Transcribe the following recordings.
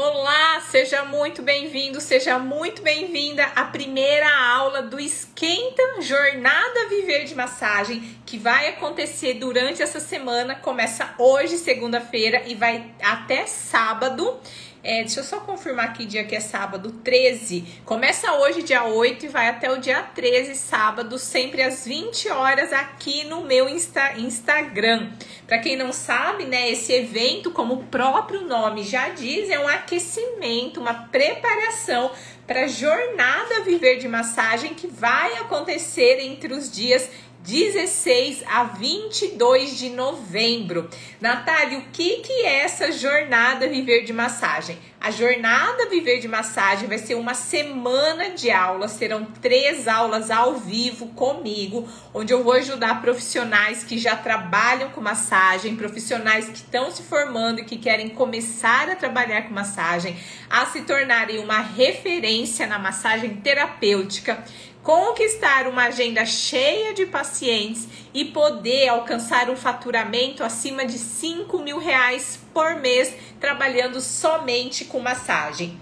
Olá, seja muito bem-vindo, seja muito bem-vinda à primeira aula do Esquenta Jornada Viver de Massagem, que vai acontecer durante essa semana. Começa hoje, segunda-feira, e vai até sábado. Deixa eu só confirmar que dia que é sábado, 13. Começa hoje, dia 8, e vai até o dia 13, sábado, sempre às 20 horas, aqui no meu Instagram. Para quem não sabe, né, esse evento, como o próprio nome já diz, é um aquecimento, uma preparação para a jornada Viver de Massagem, que vai acontecer entre os dias 16 a 22 de novembro. Natália, o que é essa jornada Viver de Massagem? A jornada Viver de Massagem vai ser uma semana de aulas, serão 3 aulas ao vivo comigo, onde eu vou ajudar profissionais que já trabalham com massagem, profissionais que estão se formando e que querem começar a trabalhar com massagem, a se tornarem uma referência na massagem terapêutica, conquistar uma agenda cheia de pacientes e poder alcançar um faturamento acima de R$5.000 por mês trabalhando somente com massagem.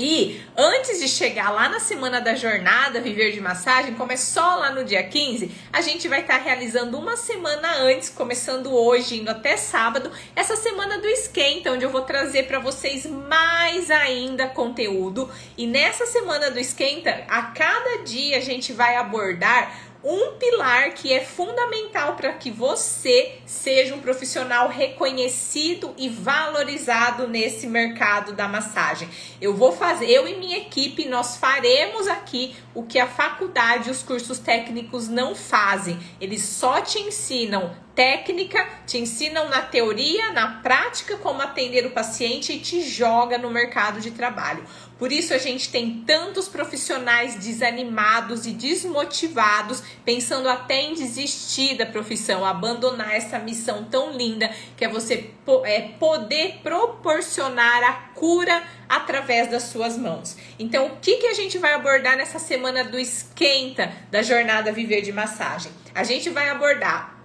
E antes de chegar lá na semana da jornada Viver de Massagem, como é só lá no dia 15, a gente vai estar realizando uma semana antes, começando hoje, indo até sábado, essa semana do Esquenta, onde eu vou trazer para vocês mais ainda conteúdo. E nessa semana do Esquenta, a cada dia a gente vai abordar um pilar que é fundamental para que você seja um profissional reconhecido e valorizado nesse mercado da massagem. Eu e minha equipe, nós faremos aqui o que a faculdade e os cursos técnicos não fazem. Eles só te ensinam técnica, te ensinam na teoria, na prática como atender o paciente e te joga no mercado de trabalho. Por isso a gente tem tantos profissionais desanimados e desmotivados, pensando até em desistir da profissão, abandonar essa missão tão linda que é você poder proporcionar a cura através das suas mãos. Então, o que a gente vai abordar nessa semana do Esquenta da jornada Viver de Massagem? A gente vai abordar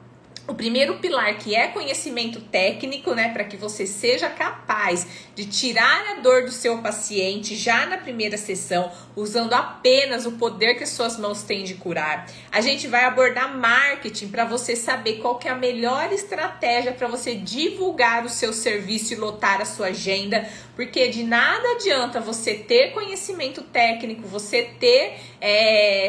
o primeiro pilar, que é conhecimento técnico, né, para que você seja capaz de tirar a dor do seu paciente já na primeira sessão, usando apenas o poder que as suas mãos têm de curar. A gente vai abordar marketing para você saber qual que é a melhor estratégia para você divulgar o seu serviço e lotar a sua agenda, porque de nada adianta você ter conhecimento técnico, você ter,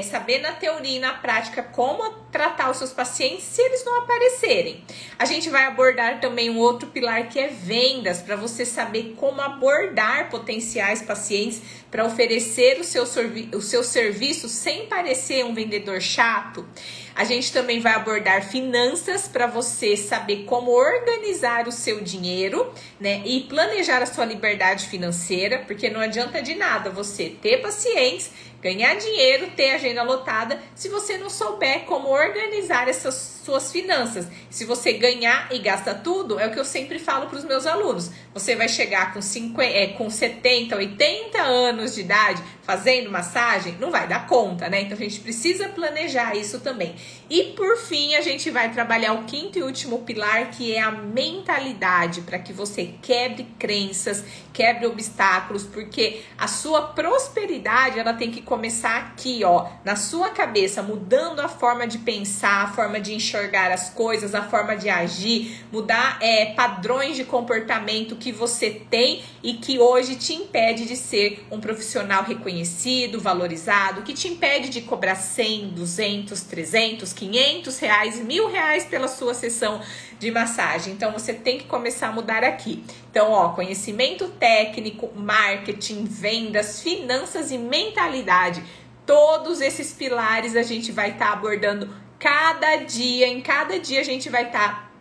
saber na teoria e na prática como tratar os seus pacientes se eles não aparecerem. A gente vai abordar também um outro pilar que é vendas, para você saber como abordar potenciais pacientes para oferecer o seu serviço sem parecer um vendedor chato. A gente também vai abordar finanças para você saber como organizar o seu dinheiro, né, e planejar a sua liberdade financeira, porque não adianta de nada você ter pacientes, ganhar dinheiro, ter agenda lotada, se você não souber como organizar essas suas finanças. Se você ganhar e gasta tudo, é o que eu sempre falo para os meus alunos. Você vai chegar com 70, 80 anos de idade fazendo massagem, não vai dar conta, né? Então a gente precisa planejar isso também. E por fim, a gente vai trabalhar o quinto e último pilar, que é a mentalidade, para que você quebre crenças, quebre obstáculos, porque a sua prosperidade, ela tem que começar aqui, ó, na sua cabeça, mudando a forma de pensar, a forma de enxergar as coisas, a forma de agir, mudar padrões de comportamento que você tem e que hoje te impede de ser um profissional reconhecido, valorizado, que te impede de cobrar 100, 200, 300, 500 reais, R$1.000 pela sua sessão de massagem. Então, você tem que começar a mudar aqui. Então, ó, conhecimento técnico, marketing, vendas, finanças e mentalidade. Todos esses pilares a gente vai estar abordando cada dia. Em cada dia a gente vai estar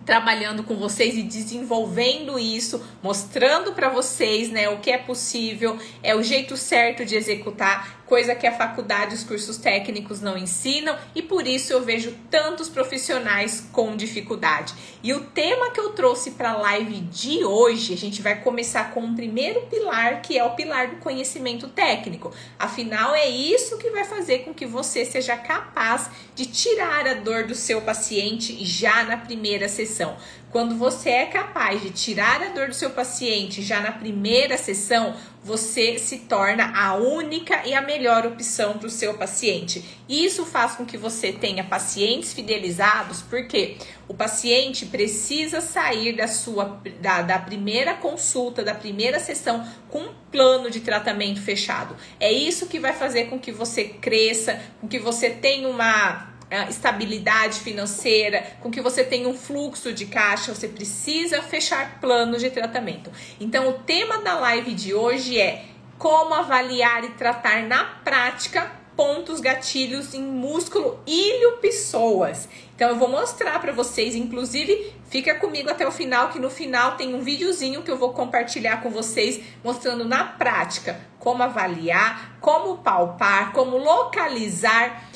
trabalhando com vocês e desenvolvendo isso, mostrando para vocês, né, o que é possível, é o jeito certo de executar, coisa que a faculdade e os cursos técnicos não ensinam, e por isso eu vejo tantos profissionais com dificuldade. E o tema que eu trouxe para a live de hoje, a gente vai começar com o primeiro pilar, que é o pilar do conhecimento técnico. Afinal, é isso que vai fazer com que você seja capaz de tirar a dor do seu paciente já na primeira sessão. Quando você é capaz de tirar a dor do seu paciente já na primeira sessão, você se torna a única e a melhor opção para o seu paciente. E isso faz com que você tenha pacientes fidelizados, porque o paciente precisa sair da primeira consulta, da primeira sessão, com um plano de tratamento fechado. É isso que vai fazer com que você cresça, com que você tenha uma estabilidade financeira, com que você tenha um fluxo de caixa. Você precisa fechar planos de tratamento. Então, o tema da live de hoje é como avaliar e tratar na prática pontos gatilhos em músculo ilho-psoas. Então, eu vou mostrar para vocês, inclusive, fica comigo até o final, que no final tem um videozinho que eu vou compartilhar com vocês, mostrando na prática como avaliar, como palpar, como localizar,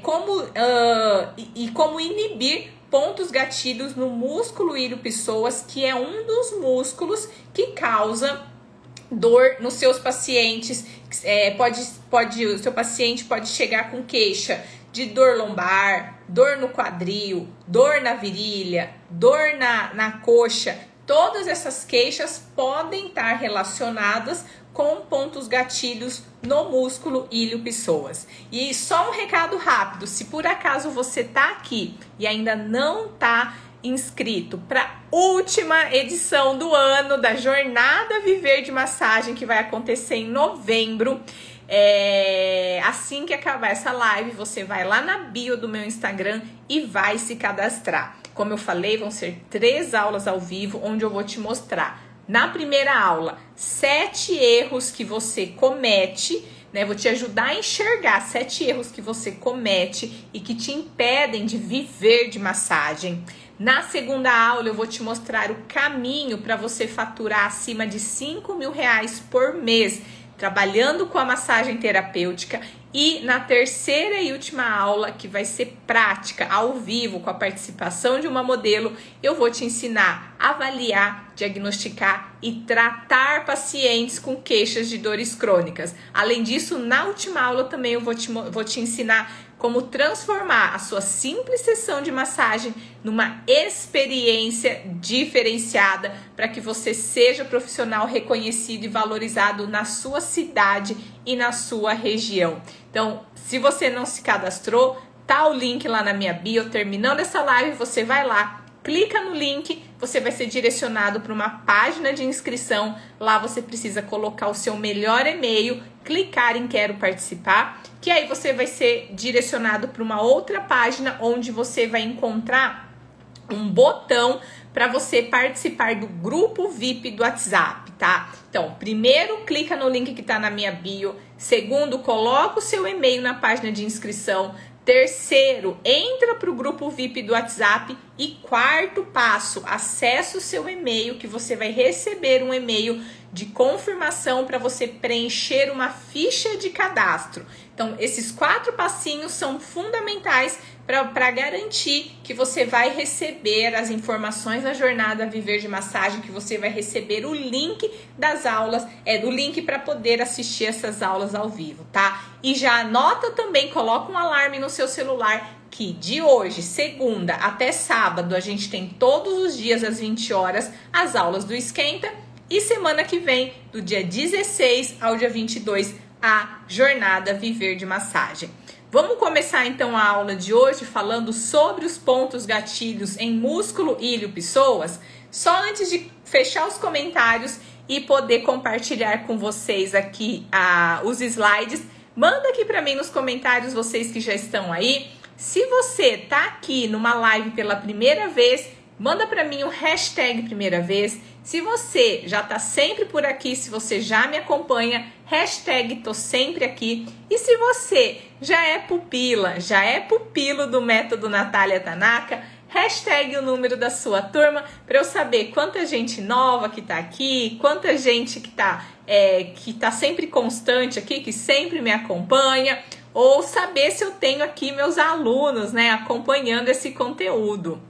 como inibir pontos gatilhos no músculo ilho-psoas, que é um dos músculos que causa dor nos seus pacientes. O seu paciente pode chegar com queixa de dor lombar, dor no quadril, dor na virilha, dor na coxa. Todas essas queixas podem estar relacionadas com pontos gatilhos no músculo ilho-psoas. E só um recado rápido: se por acaso você tá aqui e ainda não tá inscrito para a última edição do ano da Jornada Viver de Massagem, que vai acontecer em novembro, assim que acabar essa live, você vai lá na bio do meu Instagram e vai se cadastrar. Como eu falei, vão ser 3 aulas ao vivo, onde eu vou te mostrar, na primeira aula, 7 erros que você comete, né? Vou te ajudar a enxergar 7 erros que você comete e que te impedem de viver de massagem. Na segunda aula, eu vou te mostrar o caminho para você faturar acima de R$5.000 por mês, trabalhando com a massagem terapêutica. E na terceira e última aula, que vai ser prática, ao vivo, com a participação de uma modelo, eu vou te ensinar a avaliar, diagnosticar e tratar pacientes com queixas de dores crônicas. Além disso, na última aula também eu vou te ensinar como transformar a sua simples sessão de massagem numa experiência diferenciada para que você seja profissional reconhecido e valorizado na sua cidade e na sua região. Então, se você não se cadastrou, tá o link lá na minha bio. Terminando essa live, você vai lá, clica no link, você vai ser direcionado para uma página de inscrição. Lá você precisa colocar o seu melhor e-mail, clicar em quero participar, que aí você vai ser direcionado para uma outra página onde você vai encontrar um botão para você participar do grupo VIP do WhatsApp, tá? Então, primeiro, clica no link que tá na minha bio. Segundo, coloca o seu e-mail na página de inscrição. Terceiro, entra para o grupo VIP do WhatsApp. E quarto passo, acessa o seu e-mail, que você vai receber um e-mail de confirmação para você preencher uma ficha de cadastro. Então, esses 4 passinhos são fundamentais para garantir que você vai receber as informações da Jornada Viver de Massagem, que você vai receber o link das aulas, do link para poder assistir essas aulas ao vivo, tá? E já anota também, coloca um alarme no seu celular, que de hoje, segunda até sábado, a gente tem todos os dias às 20 horas as aulas do Esquenta, e semana que vem, do dia 16 ao dia 22, a Jornada Viver de Massagem. Vamos começar então a aula de hoje falando sobre os pontos gatilhos em músculo ilho-psoas. Só antes de fechar os comentários e poder compartilhar com vocês aqui os slides, manda aqui para mim nos comentários, vocês que já estão aí. Se você tá aqui numa live pela primeira vez, manda para mim o hashtag primeira vez. Se você já tá sempre por aqui, se você já me acompanha, hashtag tô sempre aqui. E se você já é pupilo do método Natália Tanaka, hashtag o número da sua turma, para eu saber quanta gente nova que tá aqui, quanta gente que tá sempre constante aqui, que sempre me acompanha, ou saber se eu tenho aqui meus alunos, né, acompanhando esse conteúdo.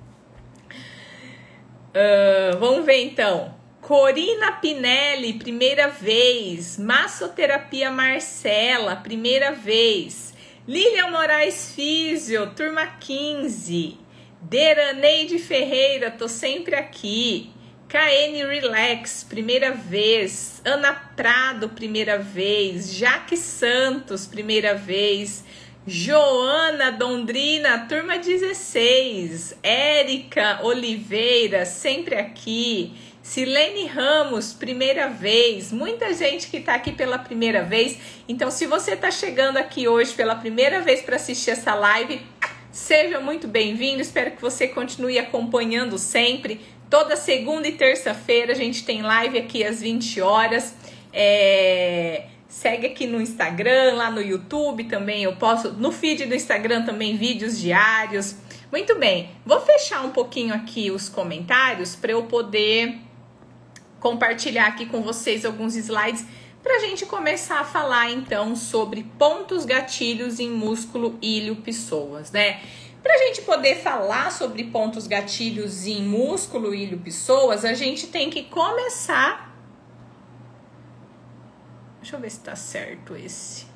Vamos ver então. Corina Pinelli, primeira vez. Massoterapia Marcela, primeira vez. Lilian Moraes Físio, turma 15. Deraneide Ferreira, tô sempre aqui. KN Relax, primeira vez. Ana Prado, primeira vez. Jaque Santos, primeira vez. Joana Dondrina, turma 16. Érica Oliveira, sempre aqui. Silene Ramos, primeira vez. Muita gente que tá aqui pela primeira vez. Então, se você tá chegando aqui hoje pela primeira vez para assistir essa live, seja muito bem-vindo. Espero que você continue acompanhando sempre. Toda segunda e terça-feira a gente tem live aqui às 20 horas. Segue aqui no Instagram, lá no YouTube também. Eu posto no feed do Instagram também vídeos diários. Muito bem, vou fechar um pouquinho aqui os comentários para eu poder compartilhar aqui com vocês alguns slides para a gente começar a falar então sobre pontos gatilhos em músculo ilho pessoas, né? Para a gente poder falar sobre pontos gatilhos em músculo ilho pessoas, a gente tem que começar. Deixa eu ver se tá certo esse.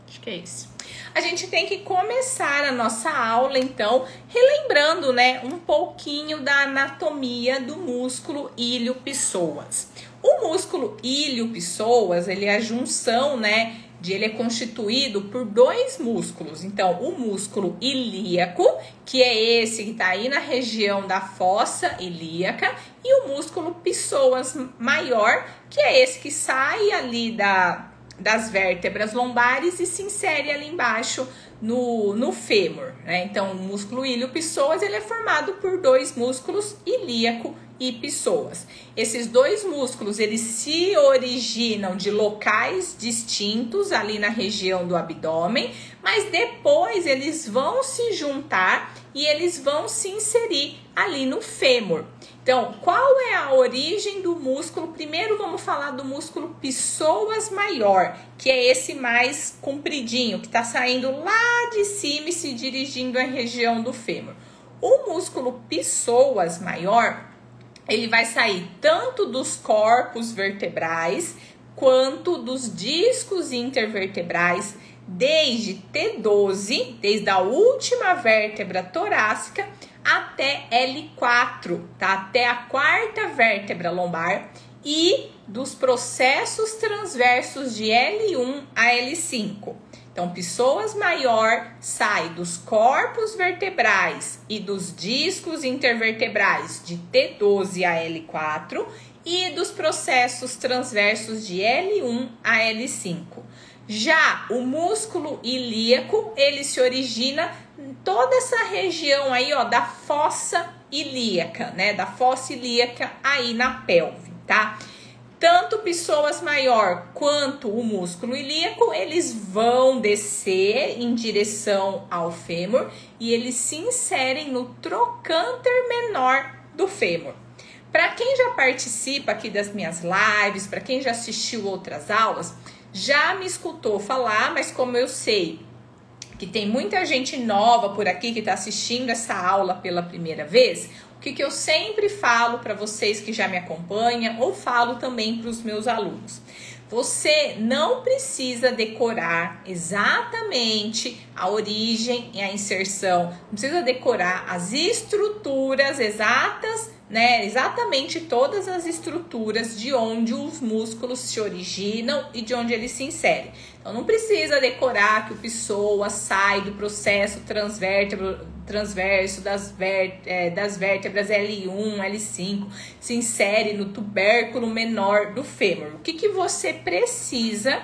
Acho que é esse. A gente tem que começar a nossa aula, então, relembrando, né, um pouquinho da anatomia do músculo ilho pessoas. O músculo ilho pessoas, ele é a junção, né, ele é constituído por dois músculos. Então, o músculo ilíaco, que é esse que tá aí na região da fossa ilíaca, e o músculo pessoas maior, que é esse que sai ali das vértebras lombares e se insere ali embaixo no fêmur, né? Então, o músculo ilho pessoas, ele é formado por dois músculos, ilíaco e pessoas. Esses dois músculos, eles se originam de locais distintos ali na região do abdômen, mas depois eles vão se juntar e eles vão se inserir ali no fêmur. Então, qual é a origem do músculo? Primeiro vamos falar do músculo pessoas maior, que é esse mais compridinho, que está saindo lá de cima e se dirigindo à região do fêmur. O músculo pessoas maior, ele vai sair tanto dos corpos vertebrais quanto dos discos intervertebrais, desde T12, desde a última vértebra torácica, até L4, tá? Até a quarta vértebra lombar, e dos processos transversos de L1 a L5. Então, pessoas maior sai dos corpos vertebrais e dos discos intervertebrais de T12 a L4 e dos processos transversos de L1 a L5. Já o músculo ilíaco, ele se origina em toda essa região aí, ó, da fossa ilíaca, né? Da fossa ilíaca aí na pelve, tá? Tanto pessoas maior quanto o músculo ilíaco, eles vão descer em direção ao fêmur e eles se inserem no trocânter menor do fêmur. Para quem já participa aqui das minhas lives, para quem já assistiu outras aulas, já me escutou falar, mas como eu sei que tem muita gente nova por aqui que está assistindo essa aula pela primeira vez, o que eu sempre falo para vocês que já me acompanham ou falo também para os meus alunos. Você não precisa decorar exatamente a origem e a inserção, não precisa decorar as estruturas exatas, né? Exatamente todas as estruturas de onde os músculos se originam e de onde eles se inserem. Então, não precisa decorar que o pessoa sai do processo transverso das vértebras L1, L5, se insere no tubérculo menor do fêmur. O que você precisa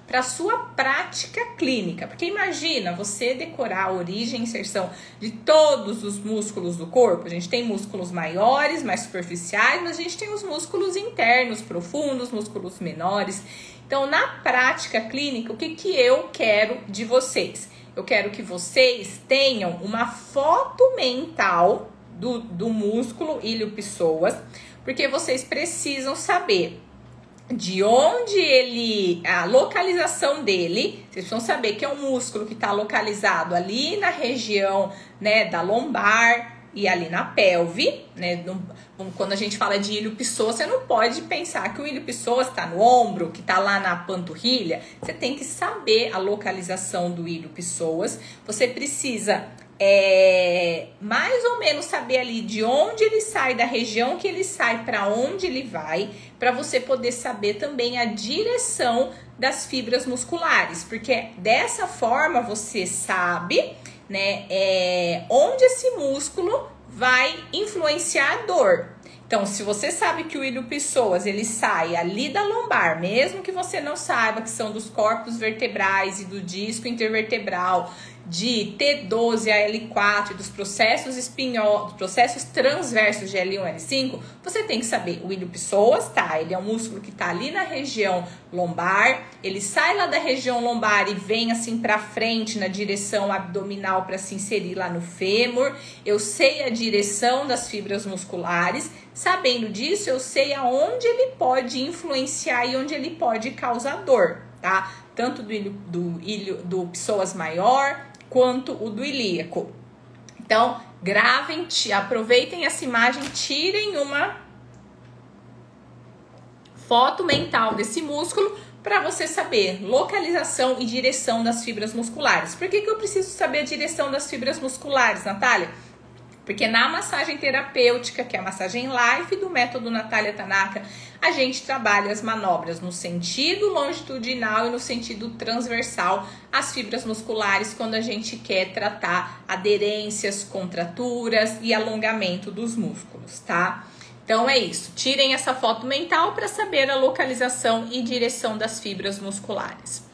para a sua prática clínica? Porque imagina você decorar a origem e inserção de todos os músculos do corpo. A gente tem músculos maiores, mais superficiais, mas a gente tem os músculos internos, profundos, músculos menores. Então, na prática clínica, o que eu quero de vocês? Eu quero que vocês tenham uma foto mental do músculo ilho pessoas, porque vocês precisam saber de onde a localização dele. Vocês precisam saber que é um músculo que está localizado ali na região, né, da lombar e ali na pelve, né? Quando a gente fala de ilho pessoas, você não pode pensar que o ilho pessoas está no ombro, que está lá na panturrilha. Você tem que saber a localização do ilho pessoas. Você precisa mais ou menos saber ali de onde ele sai, da região que ele sai, para onde ele vai, para você poder saber também a direção das fibras musculares, porque dessa forma você sabe, né, onde esse músculo vai influenciar a dor. Então, se você sabe que o ilho-psoas ele sai ali da lombar, mesmo que você não saiba que são dos corpos vertebrais e do disco intervertebral, de T12 a L4, dos processos espinhosos, processos transversos de L1 L5, você tem que saber o ilho-psoas, tá? Ele é um músculo que tá ali na região lombar, ele sai lá da região lombar e vem assim pra frente na direção abdominal para se inserir lá no fêmur. Eu sei a direção das fibras musculares. Sabendo disso, eu sei aonde ele pode influenciar e onde ele pode causar dor, tá? Tanto do psoas maior quanto o do ilíaco. Então, gravem, aproveitem essa imagem, tirem uma foto mental desse músculo para você saber localização e direção das fibras musculares. Por que eu preciso saber a direção das fibras musculares, Natália? Porque na massagem terapêutica, que é a massagem live do método Natália Tanaka, a gente trabalha as manobras no sentido longitudinal e no sentido transversal, as fibras musculares, quando a gente quer tratar aderências, contraturas e alongamento dos músculos, tá? Então é isso, tirem essa foto mental para saber a localização e direção das fibras musculares.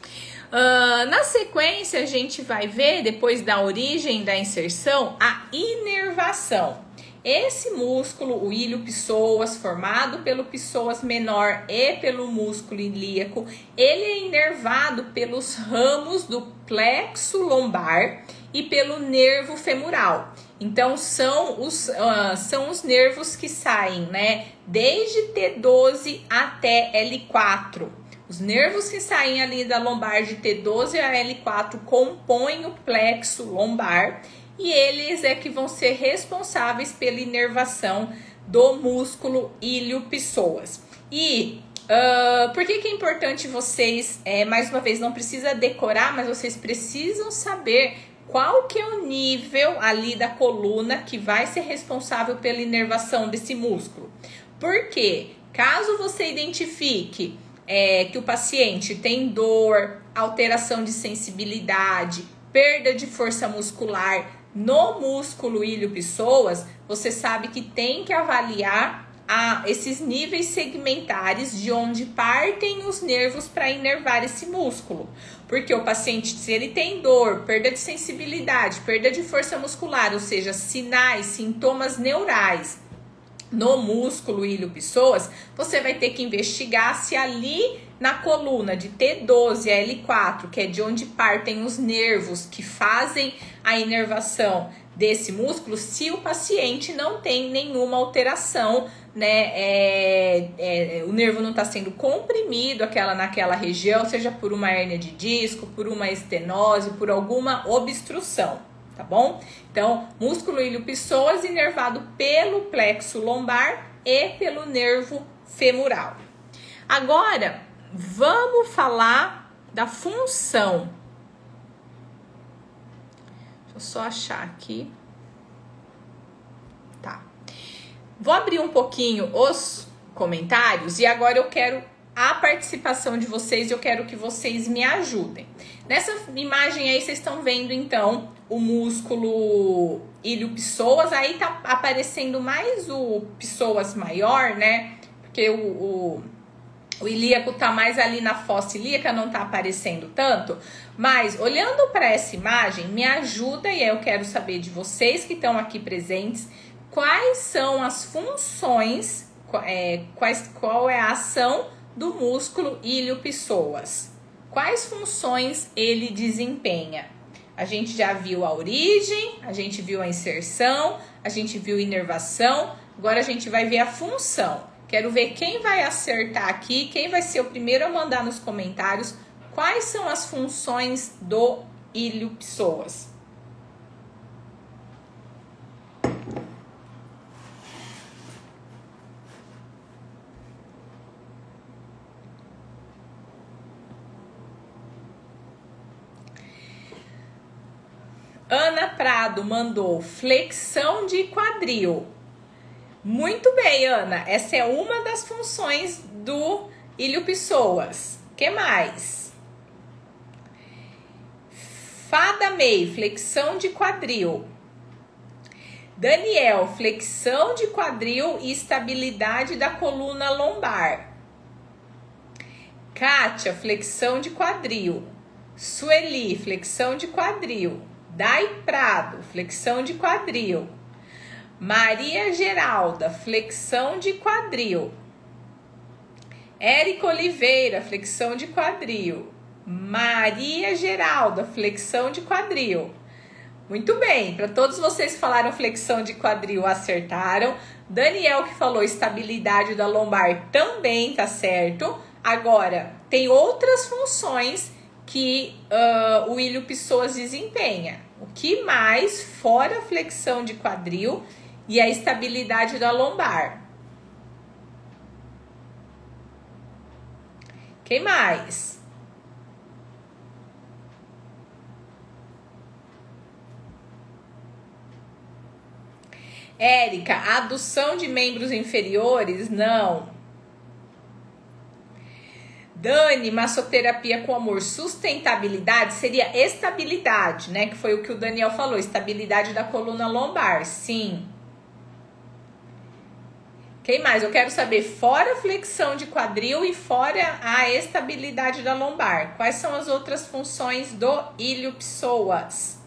Na sequência, a gente vai ver, depois da origem da inserção, a inervação. Esse músculo, o ilho-psoas, formado pelo psoas menor e pelo músculo ilíaco, ele é inervado pelos ramos do plexo lombar e pelo nervo femoral. Então, são os nervos que saem, né, desde T12 até L4. Os nervos que saem ali da lombar de T12 a L4 compõem o plexo lombar e eles é que vão ser responsáveis pela inervação do músculo ilho-psoas. E por que é importante vocês, mais uma vez, não precisa decorar, mas vocês precisam saber qual que é o nível ali da coluna que vai ser responsável pela inervação desse músculo. Porque caso você identifique que o paciente tem dor, alteração de sensibilidade, perda de força muscular no músculo ilho-psoas, você sabe que tem que avaliar esses níveis segmentares de onde partem os nervos para inervar esse músculo. Porque o paciente, se ele tem dor, perda de sensibilidade, perda de força muscular, ou seja, sinais, sintomas neurais no músculo ilho-psoas, você vai ter que investigar se ali na coluna de T12 a L4, que é de onde partem os nervos que fazem a inervação desse músculo, se o paciente não tem nenhuma alteração, né, o nervo não está sendo comprimido naquela região, seja por uma hérnia de disco, por uma estenose, por alguma obstrução, tá bom? Então, músculo ilho-psoas inervado pelo plexo lombar e pelo nervo femoral. Agora, vamos falar da função. Deixa eu só achar aqui. Tá. Vou abrir um pouquinho os comentários e agora eu quero a participação de vocês, eu quero que vocês me ajudem. Nessa imagem aí, vocês estão vendo, então, o músculo ilho-psoas. Aí tá aparecendo mais o psoas maior, né? Porque o ilíaco tá mais ali na fossa ilíaca, não tá aparecendo tanto. Mas, olhando para essa imagem, me ajuda, e eu quero saber de vocês que estão aqui presentes, quais são as funções, qual é a ação do músculo ilho-psoas. Quais funções ele desempenha? A gente já viu a origem, a gente viu a inserção, a gente viu a inervação, agora a gente vai ver a função. Quero ver quem vai acertar aqui, quem vai ser o primeiro a mandar nos comentários quais são as funções do ilho-psoas. Ana Prado mandou flexão de quadril. Muito bem, Ana. Essa é uma das funções do ilho Pessoas. O que mais? Fada May, flexão de quadril. Daniel, flexão de quadril e estabilidade da coluna lombar. Kátia, flexão de quadril. Sueli, flexão de quadril. Dai Prado, flexão de quadril. Maria Geralda, flexão de quadril. Érica Oliveira, flexão de quadril. Maria Geralda, flexão de quadril. Muito bem, para todos vocês que falaram flexão de quadril, acertaram. Daniel que falou estabilidade da lombar também tá certo. Agora, tem outras funções que o ilho Pessoas desempenha. O que mais, fora a flexão de quadril e a estabilidade da lombar? Quem mais? Érica, adução de membros inferiores? Não. Dani, massoterapia com amor, sustentabilidade seria estabilidade, né? Que foi o que o Daniel falou, estabilidade da coluna lombar, sim. Quem mais? Eu quero saber, fora a flexão de quadril e fora a estabilidade da lombar, quais são as outras funções do ilho Pessoas?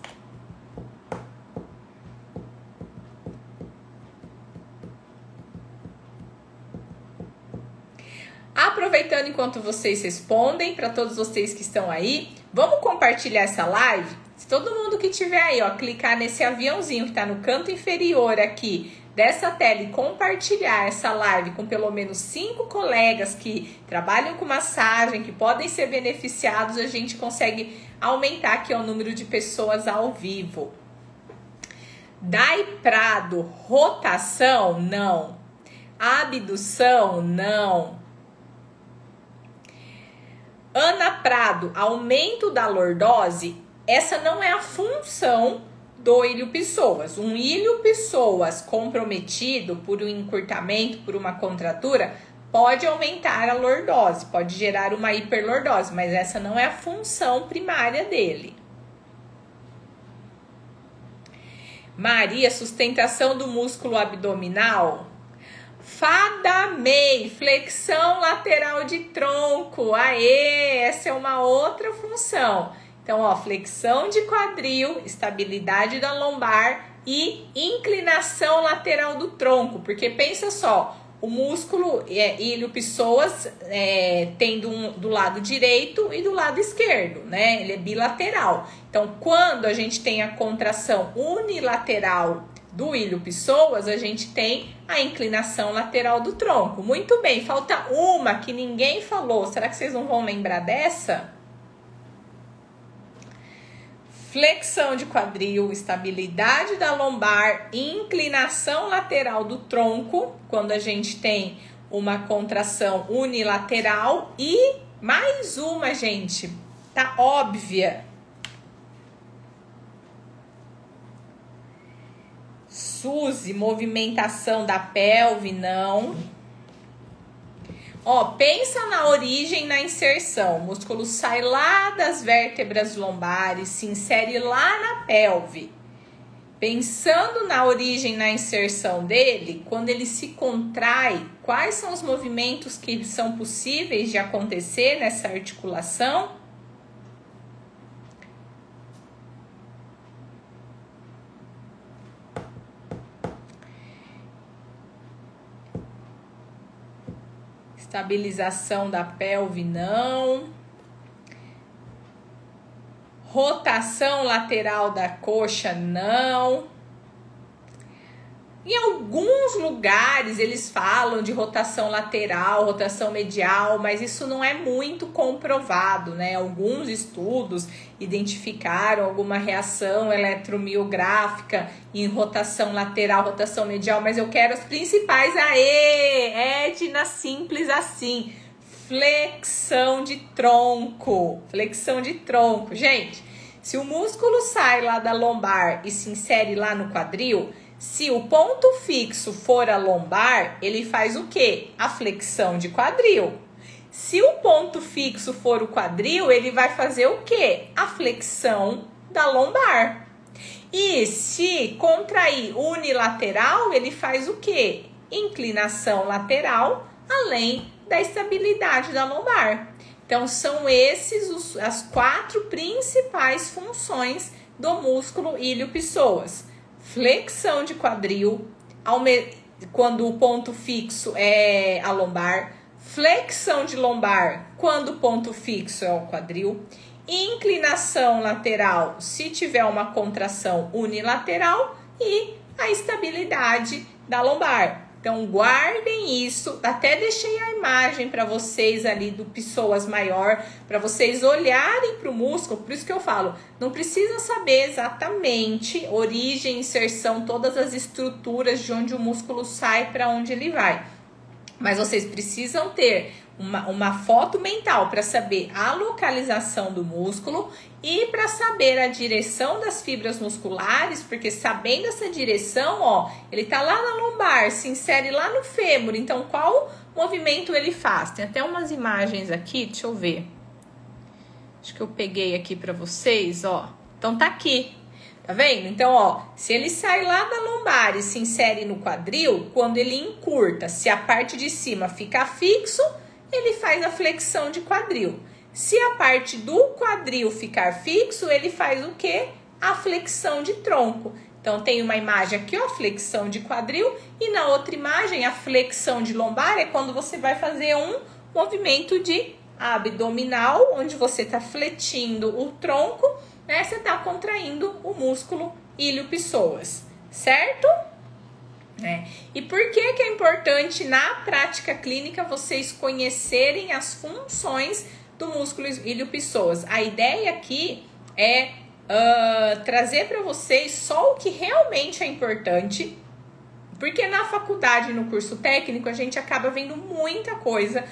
Aproveitando enquanto vocês respondem, para todos vocês que estão aí, vamos compartilhar essa live? Se todo mundo que tiver aí, ó, clicar nesse aviãozinho que está no canto inferior aqui dessa tela e compartilhar essa live com pelo menos 5 colegas que trabalham com massagem, que podem ser beneficiados, a gente consegue aumentar aqui o número de pessoas ao vivo. Dai Prado, rotação? Não. Abdução? Não. Ana Prado, aumento da lordose? Essa não é a função do ilho Pessoas. Um ilho Pessoas comprometido por um encurtamento, por uma contratura, pode aumentar a lordose, pode gerar uma hiperlordose, mas essa não é a função primária dele. Maria, sustentação do músculo abdominal? Fada May, flexão lateral de tronco. Aê, essa é uma outra função. Então, ó, flexão de quadril, estabilidade da lombar e inclinação lateral do tronco. Porque pensa só, o músculo ilho Pessoas tem do lado direito e do lado esquerdo, né? Ele é bilateral. Então, quando a gente tem a contração unilateral do ilho Pessoas, a gente tem a inclinação lateral do tronco. Muito bem, falta uma que ninguém falou. Será que vocês não vão lembrar dessa? Flexão de quadril, estabilidade da lombar, inclinação lateral do tronco, quando a gente tem uma contração unilateral. E mais uma, gente, tá óbvia. Suzy, movimentação da pelve, não. Ó, pensa na origem, na inserção. O músculo sai lá das vértebras lombares, se insere lá na pelve. Pensando na origem, na inserção dele, quando ele se contrai, quais são os movimentos que são possíveis de acontecer nessa articulação? Estabilização da pelve, não. Rotação lateral da coxa, não. Em alguns lugares eles falam de rotação lateral, rotação medial, mas isso não é muito comprovado, né? Alguns estudos identificaram alguma reação eletromiográfica em rotação lateral, rotação medial, mas eu quero as principais. Aê! Edna, simples assim. Flexão de tronco. Flexão de tronco. Gente, Se o músculo sai lá da lombar e se insere lá no quadril, se o ponto fixo for a lombar, ele faz o quê? A flexão de quadril. Se o ponto fixo for o quadril, ele vai fazer o quê? A flexão da lombar. E se contrair unilateral, ele faz o quê? Inclinação lateral, além da estabilidade da lombar. Então, são esses as 4 principais funções do músculo ilho-psoas. Flexão de quadril, quando o ponto fixo é a lombar. Flexão de lombar, quando o ponto fixo é o quadril. Inclinação lateral, se tiver uma contração unilateral. E a estabilidade da lombar. Então, guardem isso. Até deixei a imagem para vocês ali do psoas maior, para vocês olharem para o músculo. Por isso que eu falo, não precisa saber exatamente origem, inserção, todas as estruturas de onde o músculo sai para onde ele vai. Mas vocês precisam ter uma foto mental para saber a localização do músculo e para saber a direção das fibras musculares, porque sabendo essa direção, ó, ele tá lá na lombar, se insere lá no fêmur, então qual movimento ele faz? Tem até umas imagens aqui, deixa eu ver. Acho que eu peguei aqui para vocês, ó. Então tá aqui. Tá vendo? Então, ó, se ele sai lá da lombar e se insere no quadril, quando ele encurta, se a parte de cima fica fixo, ele faz a flexão de quadril. Se a parte do quadril ficar fixo, ele faz o quê? A flexão de tronco. Então, tem uma imagem aqui, ó, flexão de quadril, e na outra imagem, a flexão de lombar é quando você vai fazer um movimento de abdominal, onde você tá fletindo o tronco, né? Você tá contraindo o músculo ilho-psoas, certo? E por que é importante na prática clínica vocês conhecerem as funções do músculo ilho-psoas? A ideia aqui é trazer para vocês só o que realmente é importante, porque na faculdade, no curso técnico, a gente acaba vendo muita coisa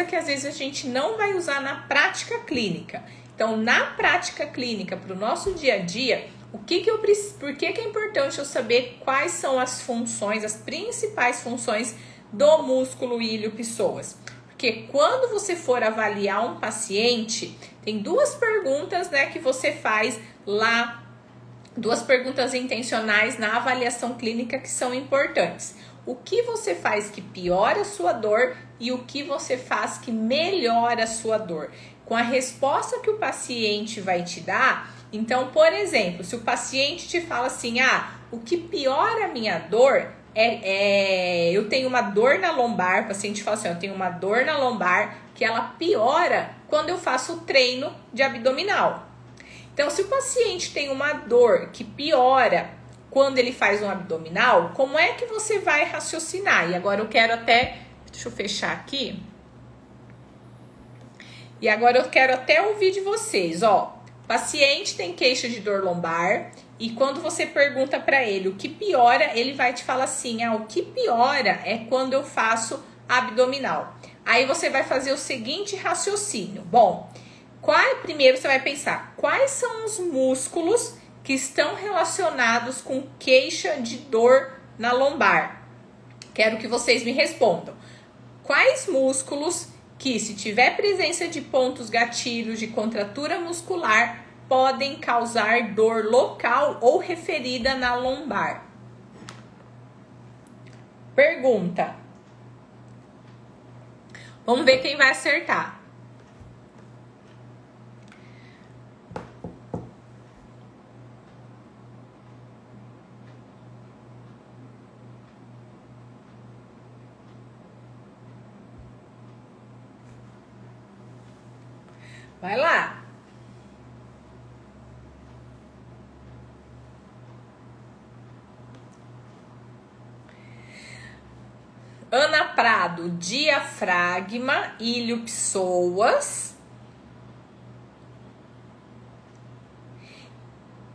que às vezes a gente não vai usar na prática clínica. Então, na prática clínica, para o nosso dia a dia, por que é importante eu saber quais são as funções, as principais funções do músculo ilho-psoas? Porque quando você for avaliar um paciente, tem 2 perguntas, né, que você faz lá, 2 perguntas intencionais na avaliação clínica que são importantes. O que você faz que piora a sua dor e o que você faz que melhora a sua dor? Com a resposta que o paciente vai te dar, então, por exemplo, se o paciente te fala assim, o que piora a minha dor eu tenho uma dor na lombar, o paciente fala assim, eu tenho uma dor na lombar que ela piora quando eu faço o treino de abdominal. Então, se o paciente tem uma dor que piora quando ele faz um abdominal, como é que você vai raciocinar? E agora eu quero até, deixa eu fechar aqui. E agora eu quero até ouvir de vocês, ó. O paciente tem queixa de dor lombar e quando você pergunta para ele o que piora, ele vai te falar assim, o que piora é quando eu faço abdominal. Aí você vai fazer o seguinte raciocínio. Bom, primeiro você vai pensar, quais são os músculos que estão relacionados com queixa de dor na lombar? Quero que vocês me respondam. Quais músculos que, se tiver presença de pontos gatilhos de contratura muscular, podem causar dor local ou referida na lombar? Pergunta. Vamos ver quem vai acertar. Vai lá. Ana Prado, diafragma, ilho-psoas.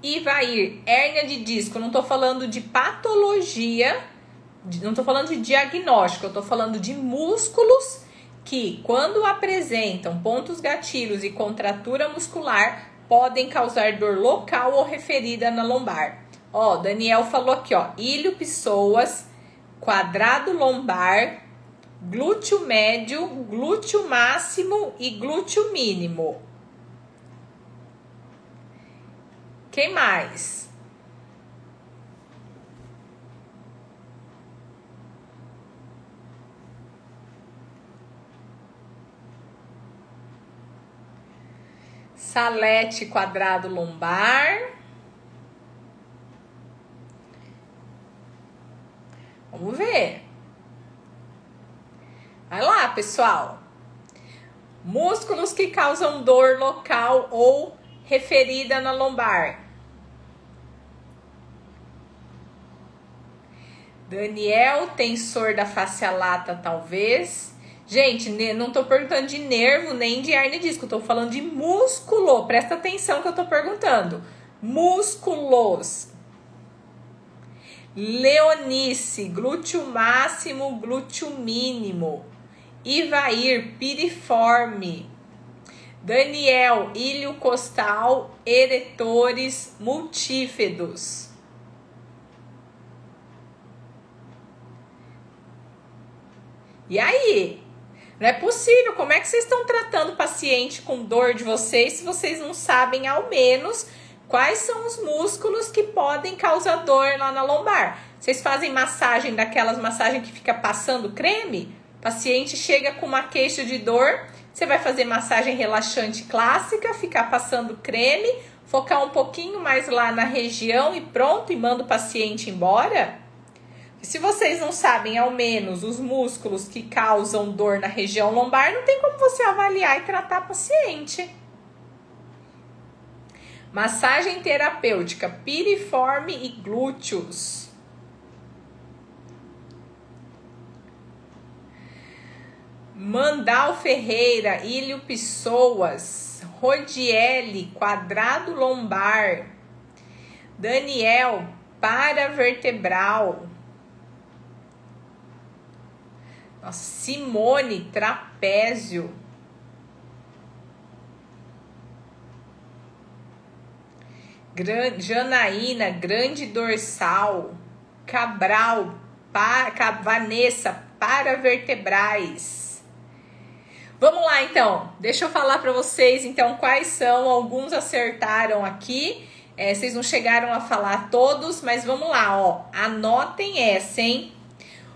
Ivair, hérnia de disco. Eu não tô falando de patologia, não tô falando de diagnóstico, eu tô falando de músculos que, quando apresentam pontos gatilhos e contratura muscular, podem causar dor local ou referida na lombar. Ó, Daniel falou aqui, ó, ilho, psoas, quadrado lombar, glúteo médio, glúteo máximo e glúteo mínimo. Quem mais? Salete, quadrado lombar. Vamos ver. Vai lá, pessoal. Músculos que causam dor local ou referida na lombar. Daniel, tensor da face lata, talvez. Gente, não tô perguntando de nervo nem de hernia de disco, tô falando de músculo. Presta atenção que eu tô perguntando. Músculos. Leonice, glúteo máximo, glúteo mínimo. Ivair, piriforme. Daniel, ilho costal, eretores multípedos. E aí? Não é possível. Como é que vocês estão tratando o paciente com dor de vocês se vocês não sabem ao menos quais são os músculos que podem causar dor lá na lombar? Vocês fazem massagem daquelas massagens que fica passando creme? O paciente chega com uma queixa de dor, você vai fazer massagem relaxante clássica, ficar passando creme, focar um pouquinho mais lá na região e pronto, e manda o paciente embora? Se vocês não sabem ao menos os músculos que causam dor na região lombar, não tem como você avaliar e tratar a paciente. Massagem terapêutica, piriforme e glúteos. Mandal Ferreira, ilho psoas. Rodiele, quadrado lombar. Daniel, paravertebral. Nossa, Simone, trapézio. Janaína, grande dorsal. Cabral, Vanessa, paravertebrais. Vamos lá, então. Deixa eu falar para vocês, então, quais são. Alguns acertaram aqui. Vocês não chegaram a falar todos, mas vamos lá, ó. Anotem essa, hein?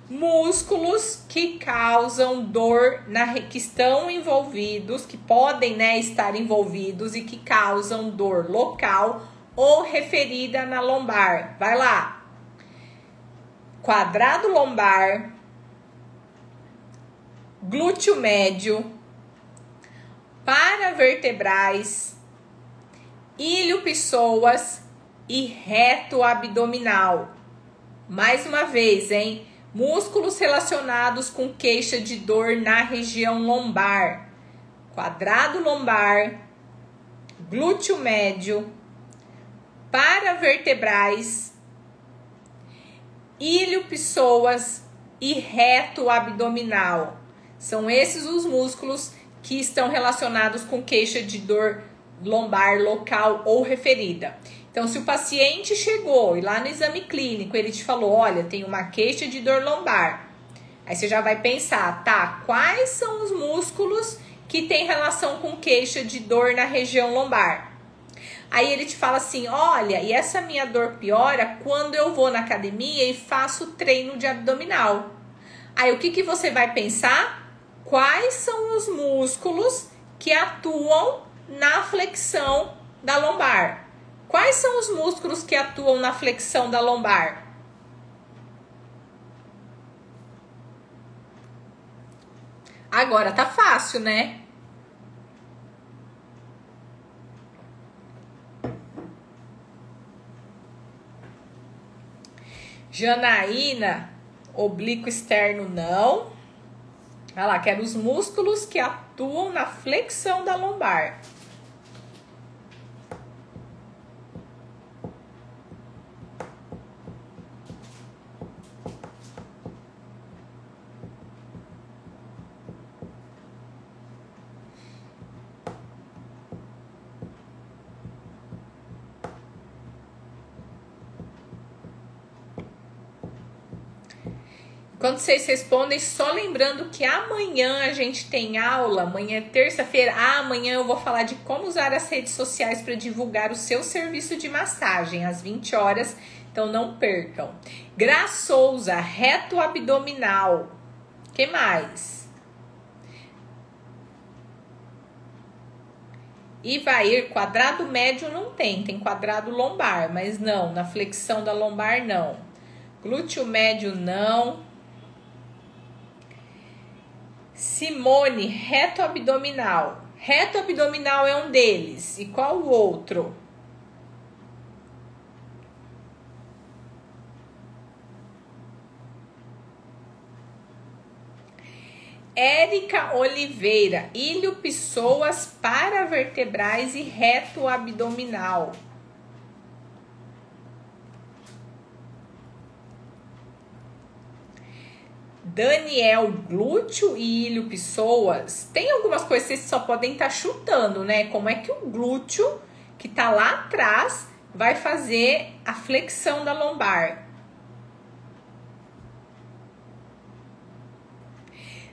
Músculos que causam dor, que estão envolvidos, que podem, né, estar envolvidos e que causam dor local ou referida na lombar. Vai lá. Quadrado lombar, glúteo médio, paravertebrais, ilho psoas e reto abdominal. Mais uma vez, hein? Músculos relacionados com queixa de dor na região lombar. Quadrado lombar, glúteo médio, paravertebrais, ilho psoas e reto abdominal. São esses os músculos que estão relacionados com queixa de dor lombar local ou referida. Então, se o paciente chegou e lá no exame clínico ele te falou, olha, tem uma queixa de dor lombar. Aí você já vai pensar, tá, quais são os músculos que tem relação com queixa de dor na região lombar? Aí ele te fala assim, olha, e essa minha dor piora quando eu vou na academia e faço treino de abdominal. Aí o que você vai pensar? Quais são os músculos que atuam na flexão da lombar? Quais são os músculos que atuam na flexão da lombar? Agora tá fácil, né? Janaína, oblíquo externo não. Olha lá, quero os músculos que atuam na flexão da lombar. Quando vocês respondem, só lembrando que amanhã a gente tem aula, amanhã é terça-feira. Amanhã eu vou falar de como usar as redes sociais para divulgar o seu serviço de massagem às 20 horas, então não percam. Gra Souza, reto abdominal. Que mais? Ivair, quadrado médio não tem quadrado lombar, mas não, na flexão da lombar não. Glúteo médio não. Simone, reto abdominal. Reto abdominal é um deles. E qual o outro? Érica Oliveira, ilho pessoas paravertebrais e reto abdominal. Daniel, glúteo e ilho pessoas. Tem algumas coisas que vocês só podem estar chutando, né? Como é que o glúteo, que tá lá atrás, vai fazer a flexão da lombar?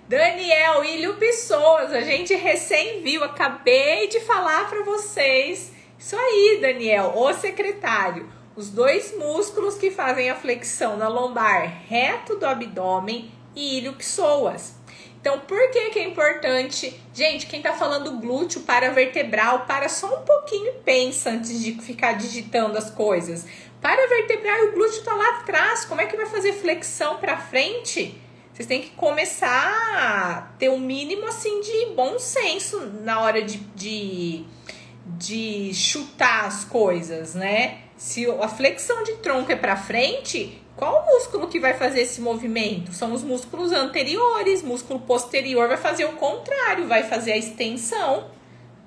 Daniel, ilho pessoas, a gente recém viu, acabei de falar para vocês. Isso aí, Daniel, o secretário. Os dois músculos que fazem a flexão na lombar, reto do abdômen e ilho pessoas. Então, por que é importante? Gente, quem tá falando glúteo paravertebral, para só um pouquinho e pensa antes de ficar digitando as coisas. Paravertebral e o glúteo tá lá atrás, como é que vai fazer flexão para frente? Vocês têm que começar a ter um mínimo assim de bom senso na hora de chutar as coisas, né? Se a flexão de tronco é para frente, qual o músculo que vai fazer esse movimento? São os músculos anteriores, músculo posterior vai fazer o contrário, vai fazer a extensão,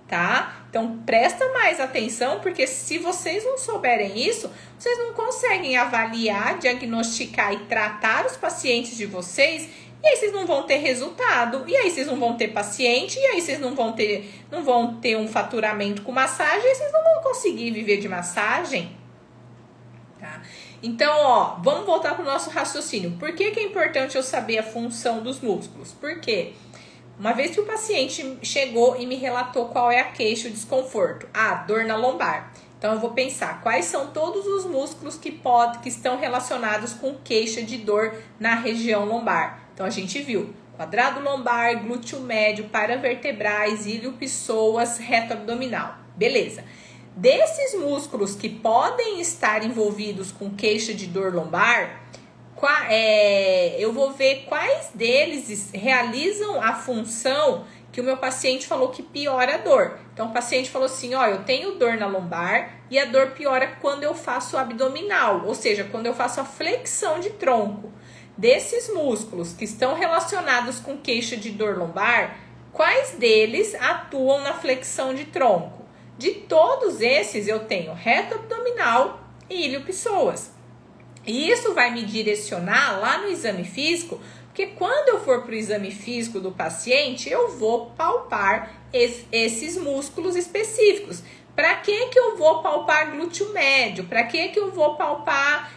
tá? Então presta mais atenção, porque se vocês não souberem isso, vocês não conseguem avaliar, diagnosticar e tratar os pacientes de vocês, e aí vocês não vão ter resultado, e aí vocês não vão ter paciente, e aí vocês não vão ter um faturamento com massagem, e vocês não vão conseguir viver de massagem, tá? Então, ó, vamos voltar para o nosso raciocínio. Por que é importante eu saber a função dos músculos? Por quê? Uma vez que o paciente chegou e me relatou qual é a queixa, o desconforto. Ah, dor na lombar. Então, eu vou pensar quais são todos os músculos que estão relacionados com queixa de dor na região lombar. Então, a gente viu quadrado lombar, glúteo médio, paravertebrais, ilho pessoas, reto abdominal. Beleza. Desses músculos que podem estar envolvidos com queixa de dor lombar, eu vou ver quais deles realizam a função que o meu paciente falou que piora a dor. Então, o paciente falou assim, ó, eu tenho dor na lombar e a dor piora quando eu faço o abdominal, ou seja, quando eu faço a flexão de tronco. Desses músculos que estão relacionados com queixa de dor lombar, quais deles atuam na flexão de tronco? De todos esses, eu tenho reto abdominal e ilho pessoas. E isso vai me direcionar lá no exame físico, porque quando eu for para o exame físico do paciente, eu vou palpar esses músculos específicos. Para que eu vou palpar glúteo médio? Para que eu vou palpar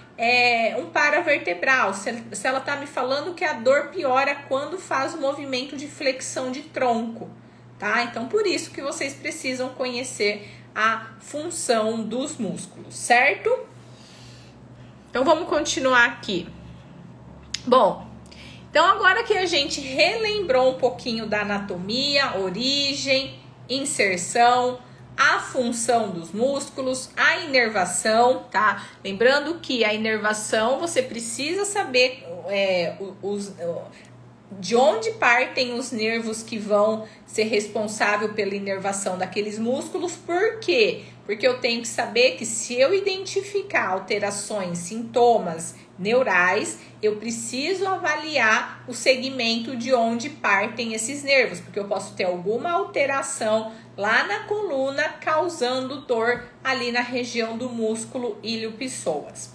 um paravertebral? Se ela está me falando que a dor piora quando faz o movimento de flexão de tronco, tá? Então, por isso que vocês precisam conhecer a função dos músculos, certo? Então, vamos continuar aqui. Bom, então agora que a gente relembrou um pouquinho da anatomia, origem, inserção, a função dos músculos, a inervação, tá? Lembrando que a inervação, você precisa saber de onde partem os nervos que vão ser responsáveis pela inervação daqueles músculos. Por quê? Porque eu tenho que saber que se eu identificar alterações, sintomas neurais, eu preciso avaliar o segmento de onde partem esses nervos, porque eu posso ter alguma alteração lá na coluna causando dor ali na região do músculo ilho pessoas.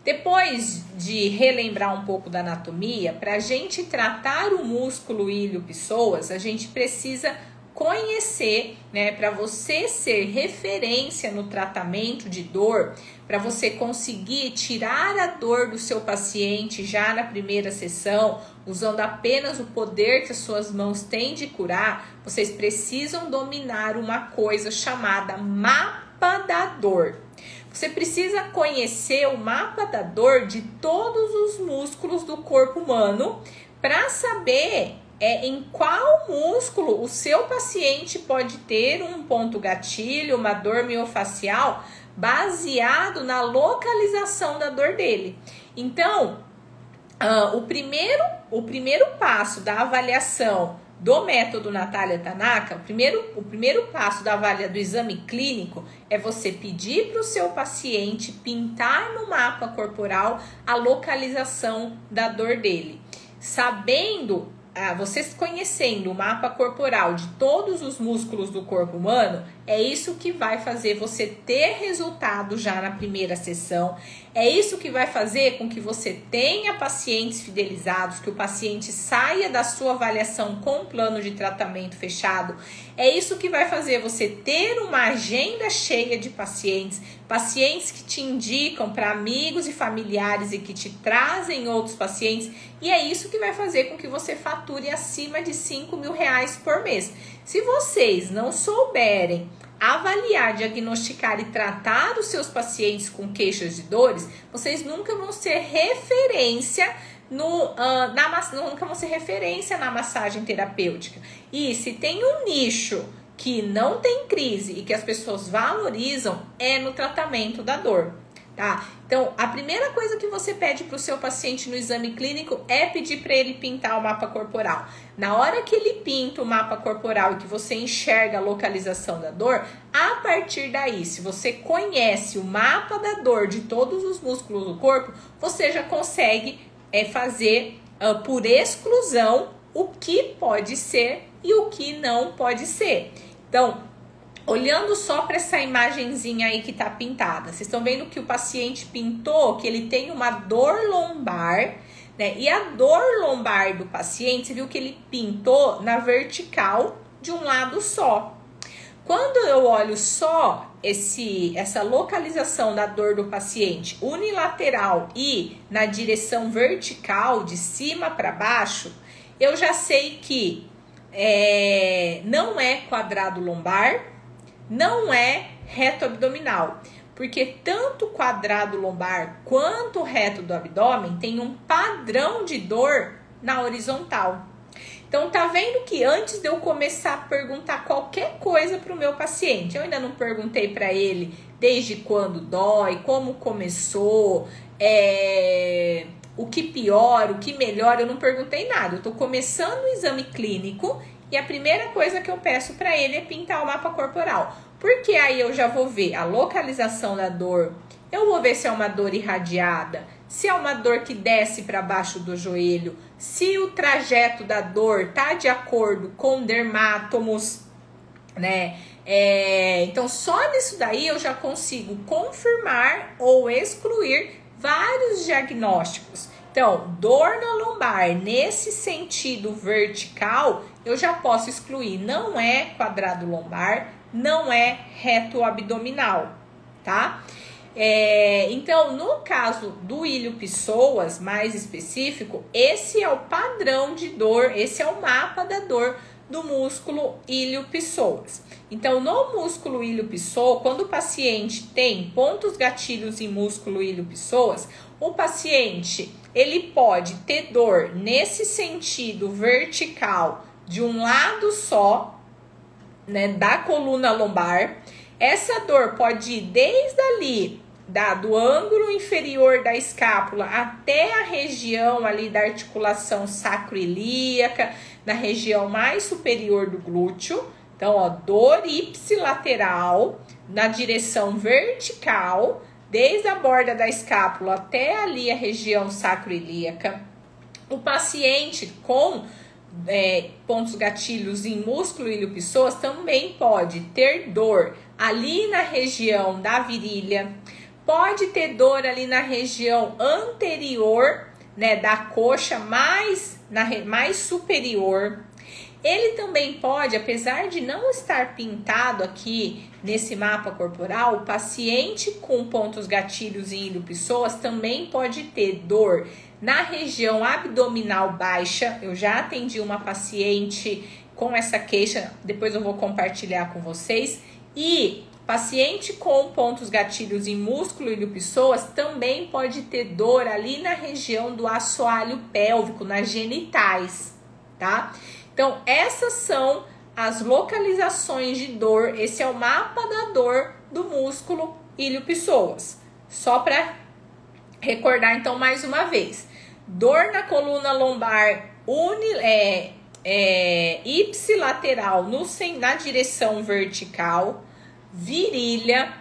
Depois de relembrar um pouco da anatomia, para a gente tratar o músculo ilho pessoas, a gente precisa conhecer, né, para você ser referência no tratamento de dor, para você conseguir tirar a dor do seu paciente já na primeira sessão, usando apenas o poder que as suas mãos têm de curar, vocês precisam dominar uma coisa chamada mapa da dor. Você precisa conhecer o mapa da dor de todos os músculos do corpo humano para saber em qual músculo o seu paciente pode ter um ponto gatilho, uma dor miofascial, baseado na localização da dor dele. Então, o primeiro passo da avaliação do método Natália Tanaka, o primeiro passo do exame clínico é você pedir para o seu paciente pintar no mapa corporal a localização da dor dele. Vocês conhecendo o mapa corporal de todos os músculos do corpo humano, é isso que vai fazer você ter resultado já na primeira sessão. É isso que vai fazer com que você tenha pacientes fidelizados, que o paciente saia da sua avaliação com um plano de tratamento fechado. É isso que vai fazer você ter uma agenda cheia de pacientes que te indicam para amigos e familiares e que te trazem outros pacientes. E é isso que vai fazer com que você fature acima de R$5.000 por mês. Se vocês não souberem avaliar, diagnosticar e tratar os seus pacientes com queixas de dores, vocês nunca vão ser referência na massagem terapêutica. E se tem um nicho que não tem crise e que as pessoas valorizam, é no tratamento da dor, tá? Então, a primeira coisa que você pede para o seu paciente no exame clínico é pedir para ele pintar o mapa corporal. Na hora que ele pinta o mapa corporal e que você enxerga a localização da dor, a partir daí, se você conhece o mapa da dor de todos os músculos do corpo, você já consegue fazer por exclusão o que pode ser e o que não pode ser. Então, olhando só para essa imagenzinha aí que tá pintada, vocês estão vendo que o paciente pintou que ele tem uma dor lombar, né? E a dor lombar do paciente, você viu que ele pintou na vertical de um lado só. Quando eu olho só essa localização da dor do paciente unilateral e na direção vertical, de cima para baixo, eu já sei que não é quadrado lombar, não é reto abdominal, porque tanto o quadrado lombar quanto o reto do abdômen tem um padrão de dor na horizontal. Então, tá vendo que antes de eu começar a perguntar qualquer coisa para o meu paciente, eu ainda não perguntei para ele desde quando dói, como começou, o que piora, o que melhora, eu não perguntei nada. Eu tô começando o exame clínico e a primeira coisa que eu peço para ele é pintar o mapa corporal. Porque aí eu já vou ver a localização da dor, eu vou ver se é uma dor irradiada, se é uma dor que desce para baixo do joelho, se o trajeto da dor tá de acordo com dermátomos, né? Então, só nisso daí eu já consigo confirmar ou excluir vários diagnósticos. Então, dor na lombar, nesse sentido vertical, eu já posso excluir. Não é quadrado lombar, não é reto abdominal, tá? Então, no caso do ilho-pessoas, mais específico, esse é o padrão de dor, esse é o mapa da dor do músculo ilho-pessoas. Então, no músculo ilho-pessoa, quando o paciente tem pontos gatilhos em músculo ilho-pessoas, o paciente, ele pode ter dor nesse sentido vertical de um lado só, né, da coluna lombar. Essa dor pode ir desde ali, do ângulo inferior da escápula até a região ali da articulação sacroiliaca, na região mais superior do glúteo. Então, ó, dor ipsilateral na direção vertical, desde a borda da escápula até ali a região sacroiliaca. O paciente com pontos gatilhos em músculo ilho-pessoas também pode ter dor ali na região da virilha, pode ter dor ali na região anterior, né, da coxa mais superior. Ele também pode, apesar de não estar pintado aqui nesse mapa corporal, o paciente com pontos gatilhos em ilho-pessoas também pode ter dor na região abdominal baixa. Eu já atendi uma paciente com essa queixa, depois eu vou compartilhar com vocês. E paciente com pontos gatilhos em músculo e ilho-pessoas também pode ter dor ali na região do assoalho pélvico, nas genitais, tá? Então, essas são as localizações de dor. Esse é o mapa da dor do músculo ilho-pessoas. Só para recordar, então, mais uma vez. Dor na coluna lombar ipsilateral na direção vertical, virilha,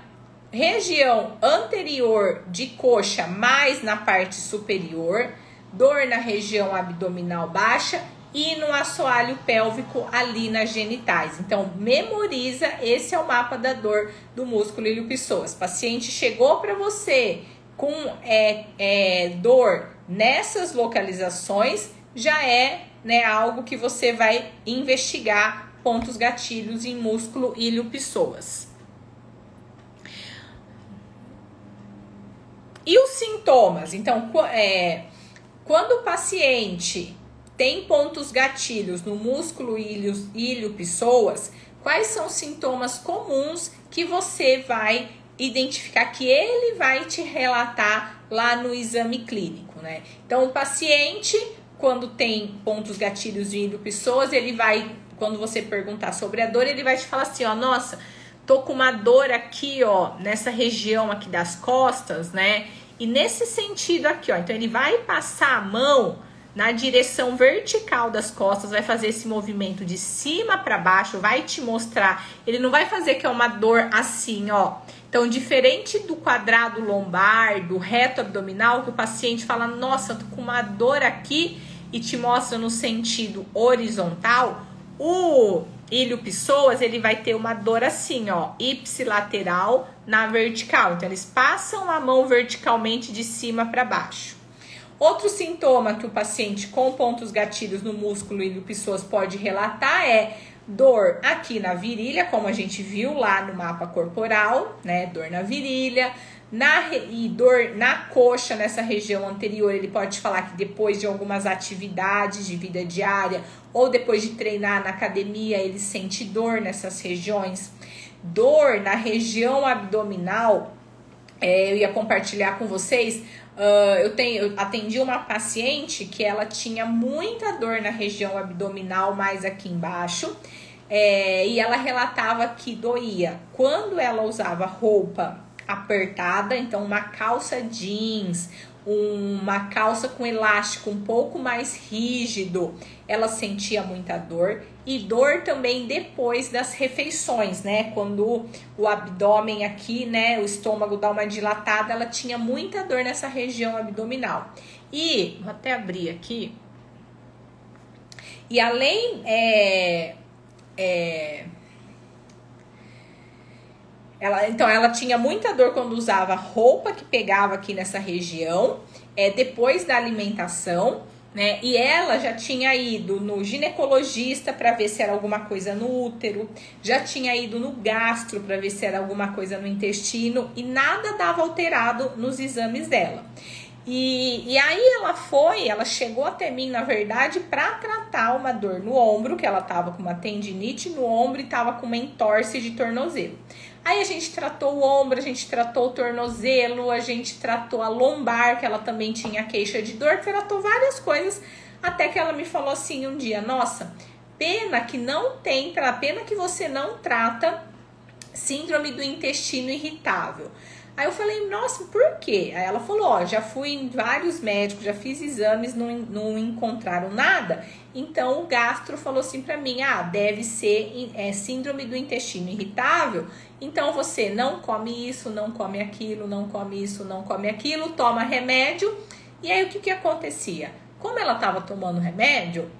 região anterior de coxa, mais na parte superior, dor na região abdominal baixa e no assoalho pélvico ali nas genitais. Então, memoriza, esse é o mapa da dor do músculo ilho-pessoas. Paciente chegou para você com dor nessas localizações, já é, né, algo que você vai investigar pontos gatilhos em músculo ilho-pessoas. E os sintomas? Então, quando o paciente tem pontos gatilhos no músculo ilho-pessoas, quais são os sintomas comuns que você vai identificar, que ele vai te relatar lá no exame clínico, né? Então, o paciente, quando tem pontos gatilhos de ilho-pessoas, ele vai, quando você perguntar sobre a dor, ele vai te falar assim, ó, nossa, tô com uma dor aqui, ó, nessa região aqui das costas, né? E nesse sentido aqui, ó, então ele vai passar a mão na direção vertical das costas, vai fazer esse movimento de cima para baixo, vai te mostrar, ele não vai fazer que é uma dor assim, ó. Então, diferente do quadrado lombar, do reto abdominal, que o paciente fala, nossa, tô com uma dor aqui, e te mostra no sentido horizontal, o ilho-pessoas, ele vai ter uma dor assim, ó, ipsilateral na vertical. Então, eles passam a mão verticalmente de cima para baixo. Outro sintoma que o paciente com pontos gatilhos no músculo ilho-pessoas pode relatar é dor aqui na virilha, como a gente viu lá no mapa corporal, né? Dor na virilha, e dor na coxa, nessa região anterior. Ele pode falar que depois de algumas atividades de vida diária ou depois de treinar na academia, ele sente dor nessas regiões. Dor na região abdominal, eu ia compartilhar com vocês. Eu atendi uma paciente que ela tinha muita dor na região abdominal, mais aqui embaixo, e ela relatava que doía quando ela usava roupa apertada, então uma calça jeans, uma calça com elástico um pouco mais rígido, ela sentia muita dor. E dor também depois das refeições, né? Quando o abdômen aqui, né? O estômago dá uma dilatada, ela tinha muita dor nessa região abdominal. E, vou até abrir aqui. E além, ela tinha muita dor quando usava roupa que pegava aqui nessa região, depois da alimentação, né? E ela já tinha ido no ginecologista para ver se era alguma coisa no útero, já tinha ido no gastro para ver se era alguma coisa no intestino e nada dava alterado nos exames dela. E aí ela chegou até mim, na verdade, para tratar uma dor no ombro, que ela tava com uma tendinite no ombro e tava com uma entorse de tornozelo. Aí a gente tratou o ombro, a gente tratou o tornozelo, a gente tratou a lombar, que ela também tinha queixa de dor, tratou várias coisas, até que ela me falou assim um dia, nossa, pena que você não trata síndrome do intestino irritável. Aí eu falei, nossa, por quê? Aí ela falou, ó, já fui em vários médicos, já fiz exames, não encontraram nada. Então o gastro falou assim pra mim, deve ser síndrome do intestino irritável. Então você não come isso, não come aquilo, não come isso, não come aquilo, toma remédio. E aí o que acontecia? Como ela tava tomando remédio,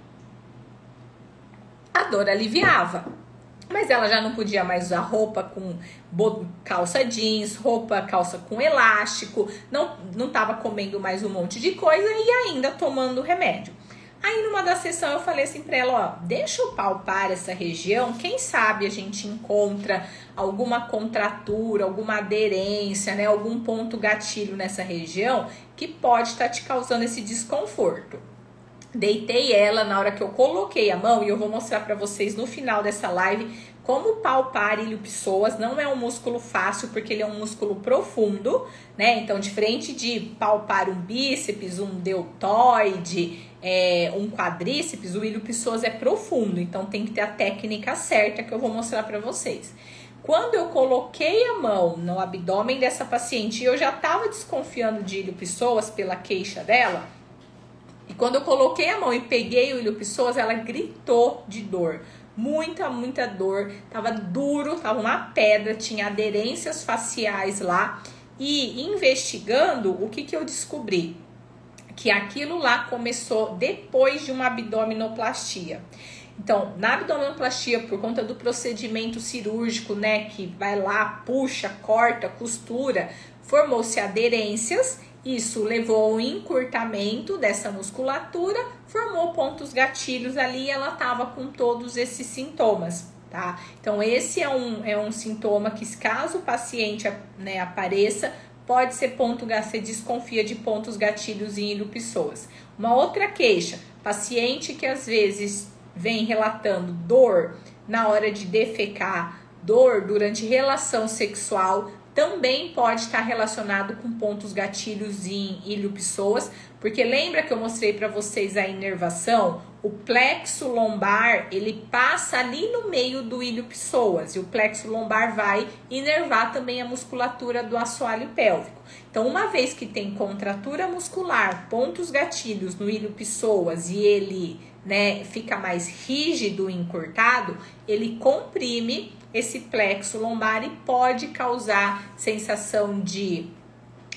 a dor aliviava. Mas ela já não podia mais usar roupa com calça jeans, calça com elástico, não tava comendo mais um monte de coisa e ainda tomando remédio. Aí numa da sessão eu falei assim pra ela, ó, deixa eu palpar essa região, quem sabe a gente encontra alguma contratura, alguma aderência, né, algum ponto gatilho nessa região que pode estar te causando esse desconforto. Deitei ela na hora que eu coloquei a mão e eu vou mostrar pra vocês no final dessa live como palpar ilho-psoas. Não é um músculo fácil porque ele é um músculo profundo, né? Então, diferente de palpar um bíceps, um deltoide, um quadríceps, o ilho-psoas é profundo. Então, tem que ter a técnica certa que eu vou mostrar pra vocês. Quando eu coloquei a mão no abdômen dessa paciente, eu já tava desconfiando de ilho-psoas pela queixa dela. E quando eu coloquei a mão e peguei o ilho-psoas, ela gritou de dor. Muita dor. Tava duro, tava uma pedra, tinha aderências faciais lá. E investigando, o que eu descobri? Que aquilo lá começou depois de uma abdominoplastia. Então, na abdominoplastia, por conta do procedimento cirúrgico, né, que vai lá, puxa, corta, costura, formou-se aderências. Isso levou ao encurtamento dessa musculatura, formou pontos gatilhos ali e ela tava com todos esses sintomas, tá? Então, esse é um sintoma que, caso o paciente, né, apareça, pode ser você desconfia de pontos gatilhos em ilho-psoas. Uma outra queixa, paciente que às vezes vem relatando dor na hora de defecar, dor durante relação sexual, também pode estar relacionado com pontos gatilhos em ilho-psoas, porque lembra que eu mostrei para vocês a inervação? O plexo lombar, ele passa ali no meio do ilho-psoas e o plexo lombar vai inervar também a musculatura do assoalho pélvico. Então, uma vez que tem contratura muscular, pontos gatilhos no ilho-psoas e ele, né, fica mais rígido e encurtado, ele comprime esse plexo lombar e pode causar sensação de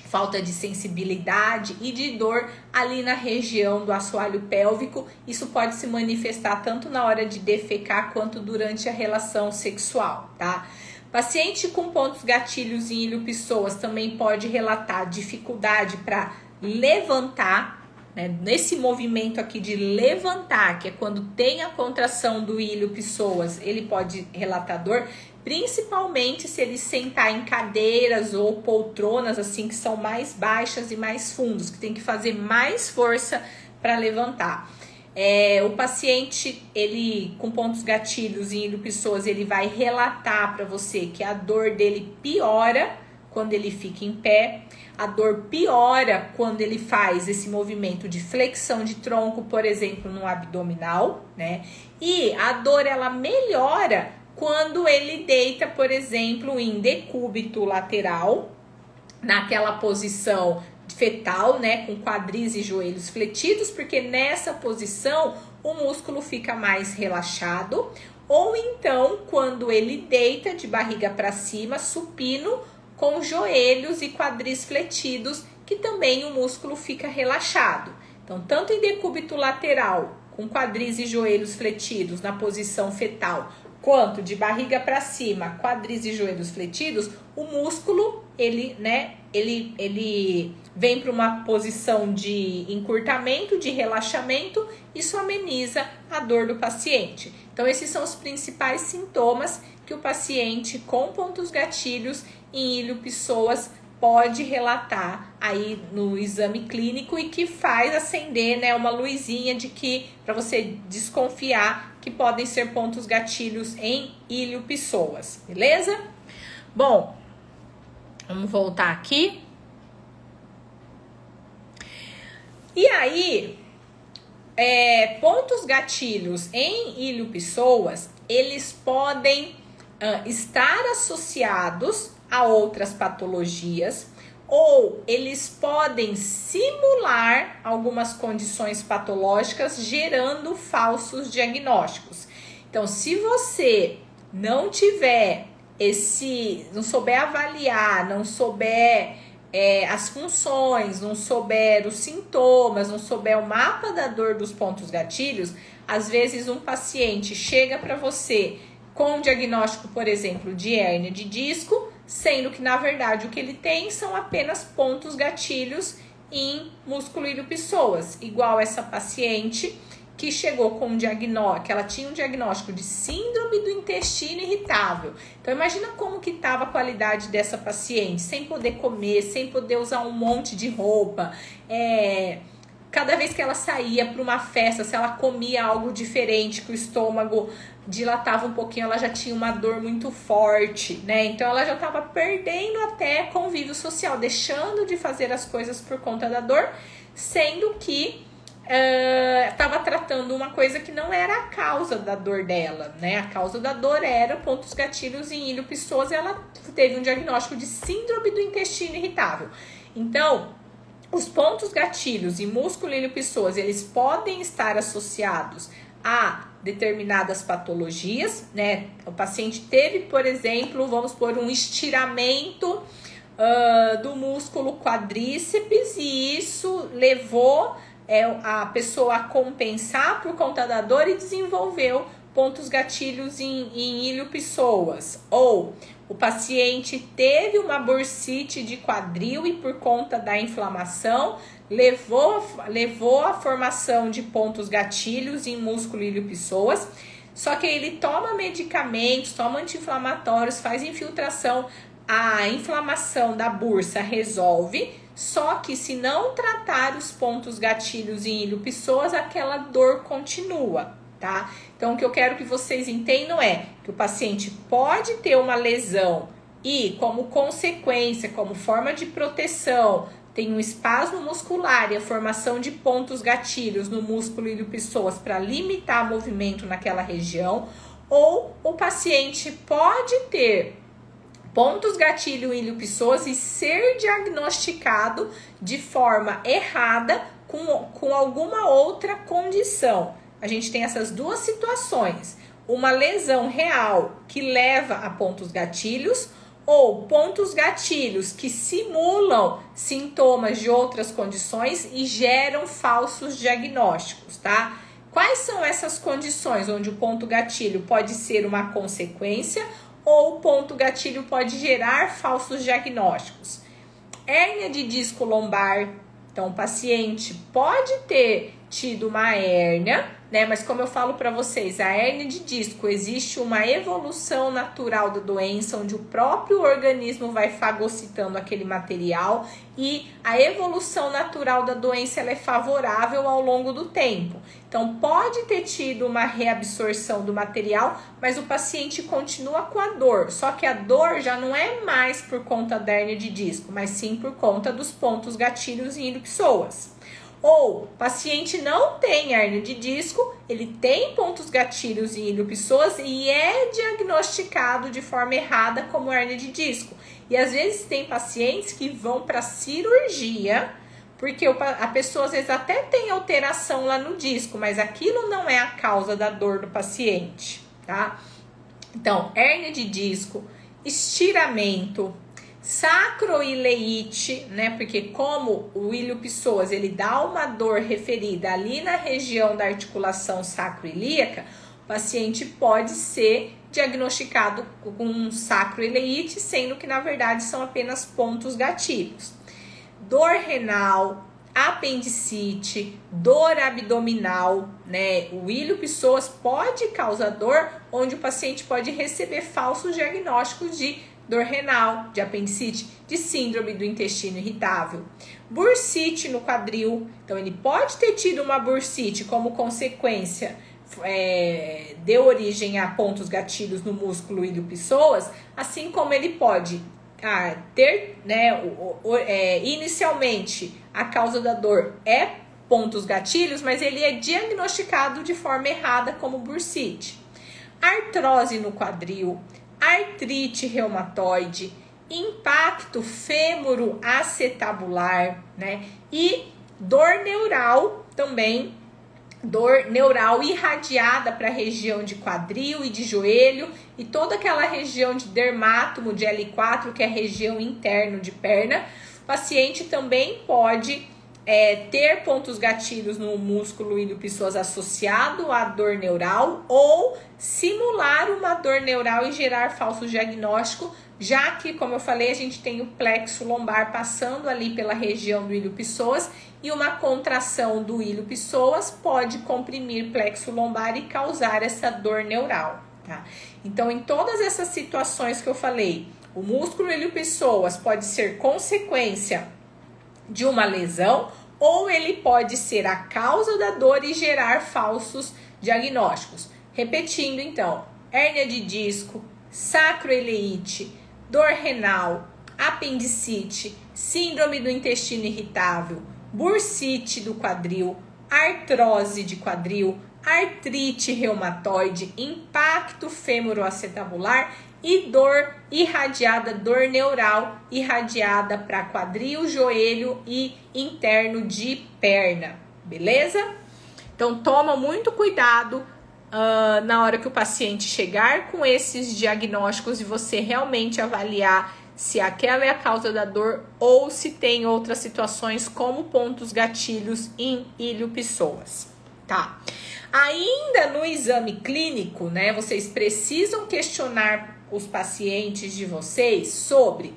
falta de sensibilidade e de dor ali na região do assoalho pélvico. Isso pode se manifestar tanto na hora de defecar quanto durante a relação sexual, tá? Paciente com pontos gatilhos em ilho-psoas também pode relatar dificuldade para levantar, né? Nesse movimento aqui de levantar, que é quando tem a contração do ilho-psoas, ele pode relatar dor, principalmente se ele sentar em cadeiras ou poltronas assim que são mais baixas e mais fundos, que tem que fazer mais força para levantar. O paciente, ele com pontos gatilhos em ilho-psoas, ele vai relatar para você que a dor dele piora quando ele fica em pé. A dor piora quando ele faz esse movimento de flexão de tronco, por exemplo, no abdominal, né? E a dor, ela melhora quando ele deita, por exemplo, em decúbito lateral, naquela posição fetal, né, com quadris e joelhos fletidos, porque nessa posição o músculo fica mais relaxado. Ou então, quando ele deita de barriga para cima, supino, com joelhos e quadris fletidos, que também o músculo fica relaxado. Então, tanto em decúbito lateral, com quadris e joelhos fletidos na posição fetal, quanto de barriga para cima, quadris e joelhos fletidos, o músculo, ele vem para uma posição de encurtamento, de relaxamento, isso ameniza a dor do paciente. Então, esses são os principais sintomas que o paciente com pontos gatilhos em ilho-psoas pode relatar aí no exame clínico e que faz acender, né, uma luzinha de que, para você desconfiar que podem ser pontos gatilhos em ilho-psoas, beleza? Bom, vamos voltar aqui. E aí, pontos gatilhos em ilho-psoas, eles podem estar associados a outras patologias, ou eles podem simular algumas condições patológicas, gerando falsos diagnósticos. Então, se você não tiver não souber avaliar, não souber as funções, não souber os sintomas, não souber o mapa da dor dos pontos gatilhos, às vezes um paciente chega para você com um diagnóstico, por exemplo, de hérnia de disco, sendo que, na verdade, o que ele tem são apenas pontos gatilhos em músculo ilho-psoas, igual essa paciente que chegou com um diagnóstico, que ela tinha um diagnóstico de síndrome do intestino irritável. Então imagina como que estava a qualidade dessa paciente, sem poder comer, sem poder usar um monte de roupa. Cada vez que ela saía para uma festa, se ela comia algo diferente, que o estômago dilatava um pouquinho, ela já tinha uma dor muito forte, né? Então ela já estava perdendo até convívio social, deixando de fazer as coisas por conta da dor, sendo que estava tratando uma coisa que não era a causa da dor dela, né? A causa da dor era pontos gatilhos em ilho pissoso e ela teve um diagnóstico de síndrome do intestino irritável. Então, os pontos gatilhos em músculo ilho pissoso, eles podem estar associados a determinadas patologias, né? O paciente teve, por exemplo, vamos pôr um estiramento do músculo quadríceps e isso levou a pessoa a compensar por conta da dor e desenvolveu pontos gatilhos em ilho pissoas. Ou o paciente teve uma bursite de quadril e por conta da inflamação levou a formação de pontos gatilhos em músculo ilho pissoas. Só que ele toma medicamentos, toma anti-inflamatórios, faz infiltração, a inflamação da bursa resolve. Só que se não tratar os pontos gatilhos em ilho pissoas, aquela dor continua, tá? Então, o que eu quero que vocês entendam é que o paciente pode ter uma lesão e, como consequência, como forma de proteção, tem um espasmo muscular e a formação de pontos gatilhos no músculo ilho pissoas para limitar o movimento naquela região, ou o paciente pode ter pontos gatilho ilho pissoso e ser diagnosticado de forma errada com alguma outra condição. A gente tem essas duas situações, uma lesão real que leva a pontos gatilhos ou pontos gatilhos que simulam sintomas de outras condições e geram falsos diagnósticos, tá? Quais são essas condições onde o ponto gatilho pode ser uma consequência ou o ponto gatilho pode gerar falsos diagnósticos? Hérnia de disco lombar. Então, o paciente pode ter tido uma hérnia, né? Mas como eu falo para vocês, a hérnia de disco, existe uma evolução natural da doença, onde o próprio organismo vai fagocitando aquele material e a evolução natural da doença ela é favorável ao longo do tempo. Então, pode ter tido uma reabsorção do material, mas o paciente continua com a dor, só que a dor já não é mais por conta da hérnia de disco, mas sim por conta dos pontos gatilhos em ilho pissoas. Ou o paciente não tem hérnia de disco, ele tem pontos gatilhos em ilho pissoas e é diagnosticado de forma errada como hérnia de disco. E às vezes tem pacientes que vão para cirurgia, porque a pessoa às vezes até tem alteração lá no disco, mas aquilo não é a causa da dor do paciente, tá? Então, hérnia de disco, estiramento, sacroileite, né? Porque como o ilho pissoas, ele dá uma dor referida ali na região da articulação sacroilíaca, o paciente pode ser diagnosticado com sacroileite, sendo que na verdade são apenas pontos gatilhos. Dor renal, apendicite, dor abdominal, né? O ilho pissoas pode causar dor, onde o paciente pode receber falsos diagnósticos de dor renal, de apendicite, de síndrome do intestino irritável. Bursite no quadril, então ele pode ter tido uma bursite como consequência, deu origem a pontos gatilhos no músculo ilho pissoas, assim como ele pode ter, né, inicialmente a causa da dor é pontos gatilhos, mas ele é diagnosticado de forma errada como bursite. Artrose no quadril, artrite reumatoide, impacto fêmuro-acetabular, né? E dor neural também, dor neural irradiada para a região de quadril e de joelho e toda aquela região de dermátomo de L4, que é a região interna de perna. O paciente também pode ter pontos gatilhos no músculo ilho pissoas associado à dor neural ou simular uma dor neural e gerar falso diagnóstico, já que, como eu falei, a gente tem o plexo lombar passando ali pela região do ilho pissoas e uma contração do ilho-psoas pode comprimir plexo lombar e causar essa dor neural, tá? Então, em todas essas situações que eu falei, o músculo ilho-psoas pode ser consequência de uma lesão ou ele pode ser a causa da dor e gerar falsos diagnósticos. Repetindo, então, hérnia de disco, sacroileite, dor renal, apendicite, síndrome do intestino irritável, bursite do quadril, artrose de quadril, artrite reumatoide, impacto femoroacetabular e dor irradiada, dor neural irradiada para quadril, joelho e interno de perna, beleza? Então toma muito cuidado na hora que o paciente chegar com esses diagnósticos e você realmente avaliar se aquela é a causa da dor ou se tem outras situações como pontos gatilhos em ilho-psoas, tá? Ainda no exame clínico, né, vocês precisam questionar os pacientes de vocês sobre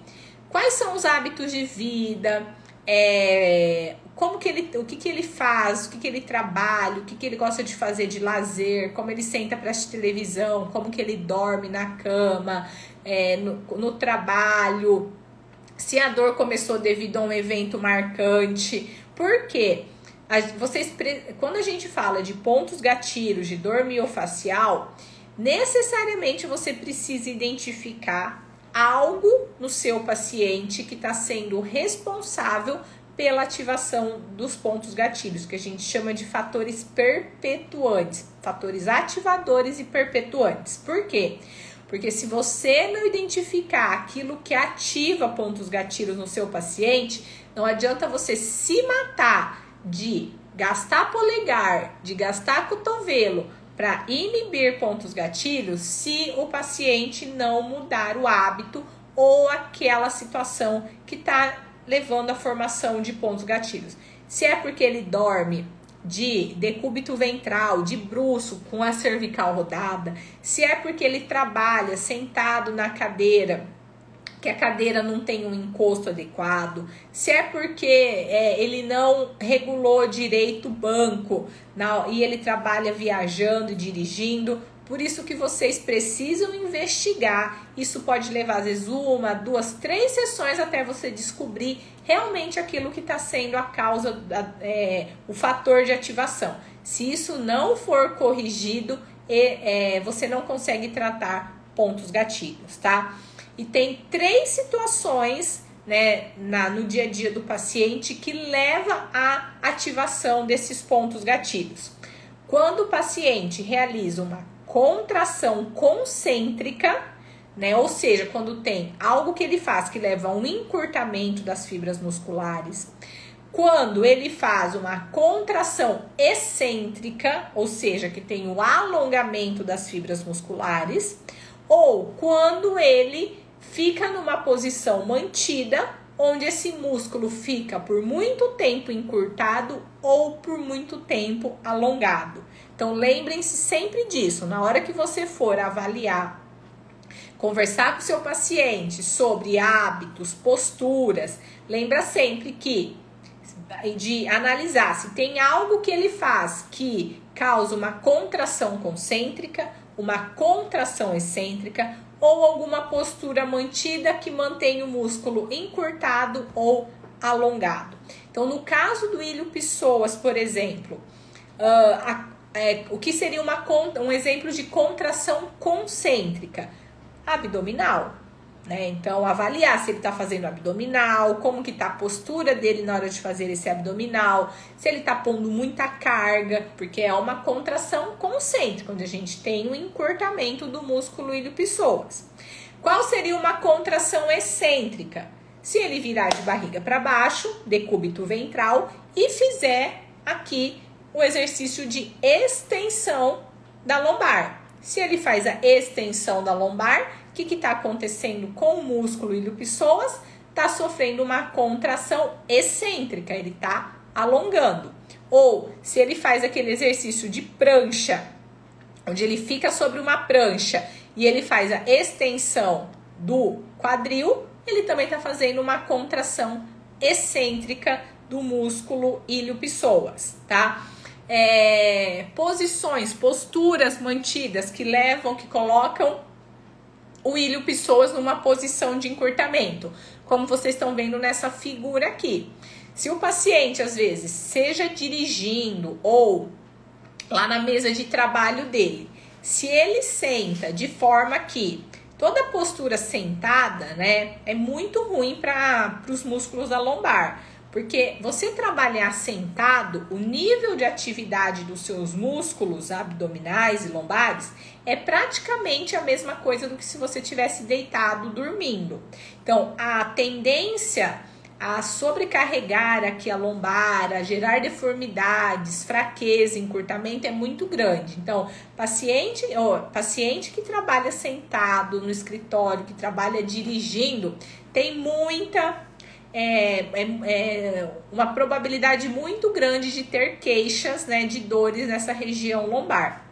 quais são os hábitos de vida, o que ele faz, o que ele trabalha, o que ele gosta de fazer de lazer, como ele senta para assistir televisão, como que ele dorme na cama, no trabalho, se a dor começou devido a um evento marcante. Por quê? Quando a gente fala de pontos gatilhos de dor miofacial, necessariamente você precisa identificar algo no seu paciente que está sendo responsável pela ativação dos pontos gatilhos, que a gente chama de fatores perpetuantes, fatores ativadores e perpetuantes. Por quê? Porque se você não identificar aquilo que ativa pontos gatilhos no seu paciente, não adianta você se matar de gastar polegar, de gastar cotovelo para inibir pontos gatilhos se o paciente não mudar o hábito ou aquela situação que está levando à formação de pontos gatilhos. Se é porque ele dorme de decúbito ventral, de bruço, com a cervical rodada, se é porque ele trabalha sentado na cadeira, que a cadeira não tem um encosto adequado, se é porque ele não regulou direito o banco e ele trabalha viajando e dirigindo. Por isso que vocês precisam investigar. Isso pode levar às vezes 1, 2, 3 sessões até você descobrir realmente aquilo que está sendo a causa, o fator de ativação. Se isso não for corrigido, você não consegue tratar pontos gatilhos, tá? E tem 3 situações, né, no dia a dia do paciente que leva à ativação desses pontos gatilhos. Quando o paciente realiza uma contração concêntrica, né, ou seja, quando tem algo que ele faz que leva a um encurtamento das fibras musculares. Quando ele faz uma contração excêntrica, ou seja, que tem o alongamento das fibras musculares, ou quando ele fica numa posição mantida, onde esse músculo fica por muito tempo encurtado ou por muito tempo alongado. Então, lembrem-se sempre disso. Na hora que você for avaliar, conversar com o seu paciente sobre hábitos, posturas, lembra sempre de analisar se tem algo que ele faz que causa uma contração concêntrica, uma contração excêntrica ou alguma postura mantida que mantém o músculo encurtado ou alongado. Então, no caso do ilho-psoas, por exemplo, o que seria um exemplo de contração concêntrica? Abdominal, né? Então, avaliar se ele está fazendo abdominal, como que está a postura dele na hora de fazer esse abdominal, se ele está pondo muita carga, porque é uma contração concêntrica, onde a gente tem um encurtamento do músculo ilho-psoas. Qual seria uma contração excêntrica? Se ele virar de barriga para baixo, decúbito ventral, e fizer aqui o exercício de extensão da lombar. Se ele faz a extensão da lombar, o que está acontecendo com o músculo ilho-psoas? Está sofrendo uma contração excêntrica, ele está alongando. Ou se ele faz aquele exercício de prancha, onde ele fica sobre uma prancha e ele faz a extensão do quadril, ele também está fazendo uma contração excêntrica do músculo ilho-psoas, tá? Posturas mantidas que colocam o ilho-psoas numa posição de encurtamento, como vocês estão vendo nessa figura aqui. Se o paciente, às vezes, seja dirigindo ou lá na mesa de trabalho dele, se ele senta de forma que toda postura sentada, né, é muito ruim para os músculos da lombar. Porque você trabalhar sentado, o nível de atividade dos seus músculos abdominais e lombares é praticamente a mesma coisa do que se você tivesse deitado dormindo. Então, a tendência a sobrecarregar aqui a lombar, a gerar deformidades, fraqueza, encurtamento é muito grande. Então, paciente que trabalha sentado no escritório, que trabalha dirigindo, tem uma probabilidade muito grande de ter queixas, né, de dores nessa região lombar.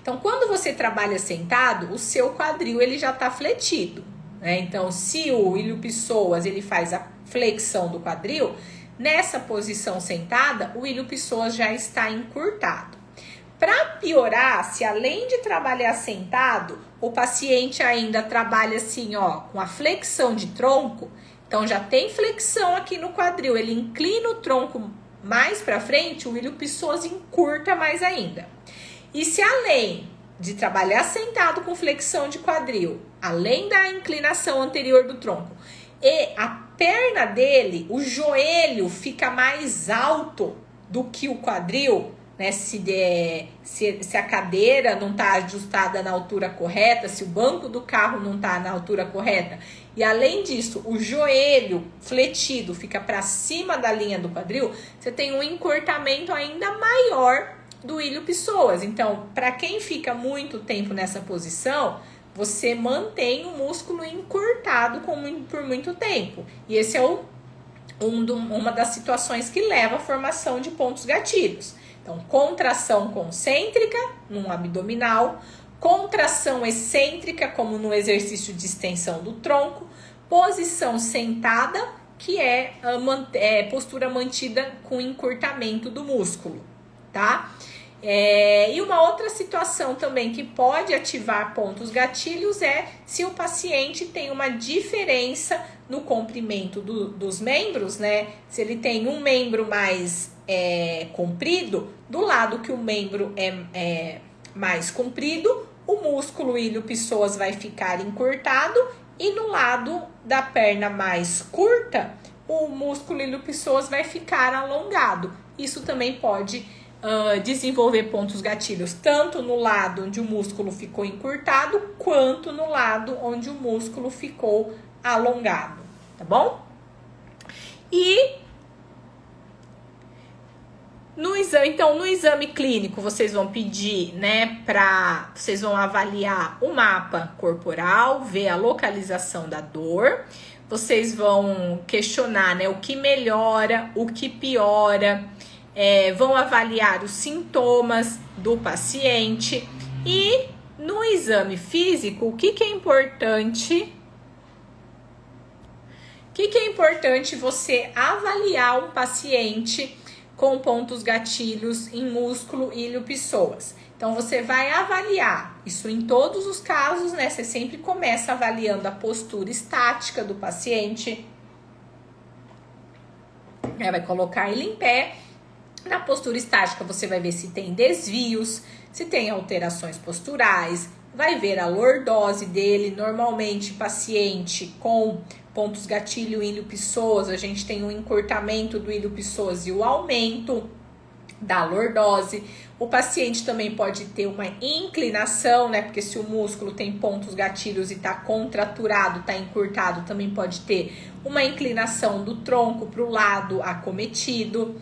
Então, quando você trabalha sentado, o seu quadril ele já está fletido, né? Então, se o ilho-psoas ele faz a flexão do quadril, nessa posição sentada, o ilho-psoas já está encurtado. Para piorar, se além de trabalhar sentado, o paciente ainda trabalha assim, ó, com a flexão de tronco, então já tem flexão aqui no quadril, ele inclina o tronco mais para frente, o ilho-psoas encurta mais ainda. E se além de trabalhar sentado com flexão de quadril, além da inclinação anterior do tronco, e a perna dele, o joelho fica mais alto do que o quadril, né? Se a cadeira não está ajustada na altura correta, se o banco do carro não está na altura correta, e além disso, o joelho fletido fica para cima da linha do quadril, você tem um encurtamento ainda maior do ilho-psoas. Então, para quem fica muito tempo nessa posição, você mantém o músculo encurtado por muito tempo. E esse é uma das situações que leva à formação de pontos gatilhos. Então, contração concêntrica no abdominal, contração excêntrica, como no exercício de extensão do tronco, posição sentada, que é postura mantida com encurtamento do músculo, tá? E uma outra situação também que pode ativar pontos gatilhos é se o paciente tem uma diferença no comprimento dos membros, né? Se ele tem um membro mais comprido, do lado que o membro é mais comprido, o músculo ilho-psoas vai ficar encurtado, e no lado da perna mais curta, o músculo ilho-psoas vai ficar alongado. Isso também pode desenvolver pontos gatilhos, tanto no lado onde o músculo ficou encurtado, quanto no lado onde o músculo ficou alongado, tá bom? E no exame clínico, vocês vão pedir, né, vocês vão avaliar o mapa corporal, ver a localização da dor, vocês vão questionar, né, o que melhora, o que piora, vão avaliar os sintomas do paciente. E no exame físico, o que é importante? O que é importante você avaliar um paciente com pontos gatilhos em músculo ilho-psoas? Então, você vai avaliar isso em todos os casos, né? Você sempre começa avaliando a postura estática do paciente. Vai colocar ele em pé. Na postura estática, você vai ver se tem desvios, se tem alterações posturais, vai ver a lordose dele. Normalmente, paciente com pontos gatilho ilho-psoas, a gente tem um encurtamento do ilho-psoas e o aumento da lordose. O paciente também pode ter uma inclinação, né? Porque se o músculo tem pontos gatilhos e tá contraturado, tá encurtado, também pode ter uma inclinação do tronco para o lado acometido.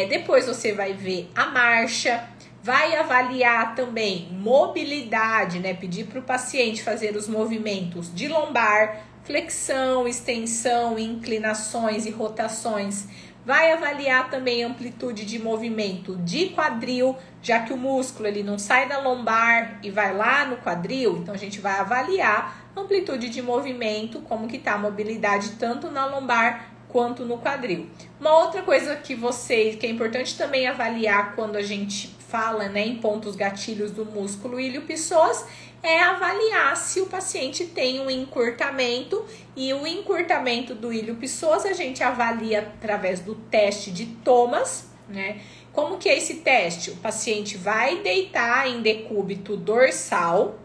Depois você vai ver a marcha, vai avaliar também mobilidade, né? Pedir para o paciente fazer os movimentos de lombar, flexão, extensão, inclinações e rotações. Vai avaliar também amplitude de movimento de quadril, já que o músculo ele não sai da lombar e vai lá no quadril, então a gente vai avaliar amplitude de movimento, como que tá a mobilidade tanto na lombar quanto no quadril. Uma outra coisa que é importante também avaliar quando a gente fala, né, em pontos gatilhos do músculo ilho-psoas, é avaliar se o paciente tem um encurtamento, e o encurtamento do ilho-psoas a gente avalia através do teste de Thomas, né? Como que é esse teste? O paciente vai deitar em decúbito dorsal.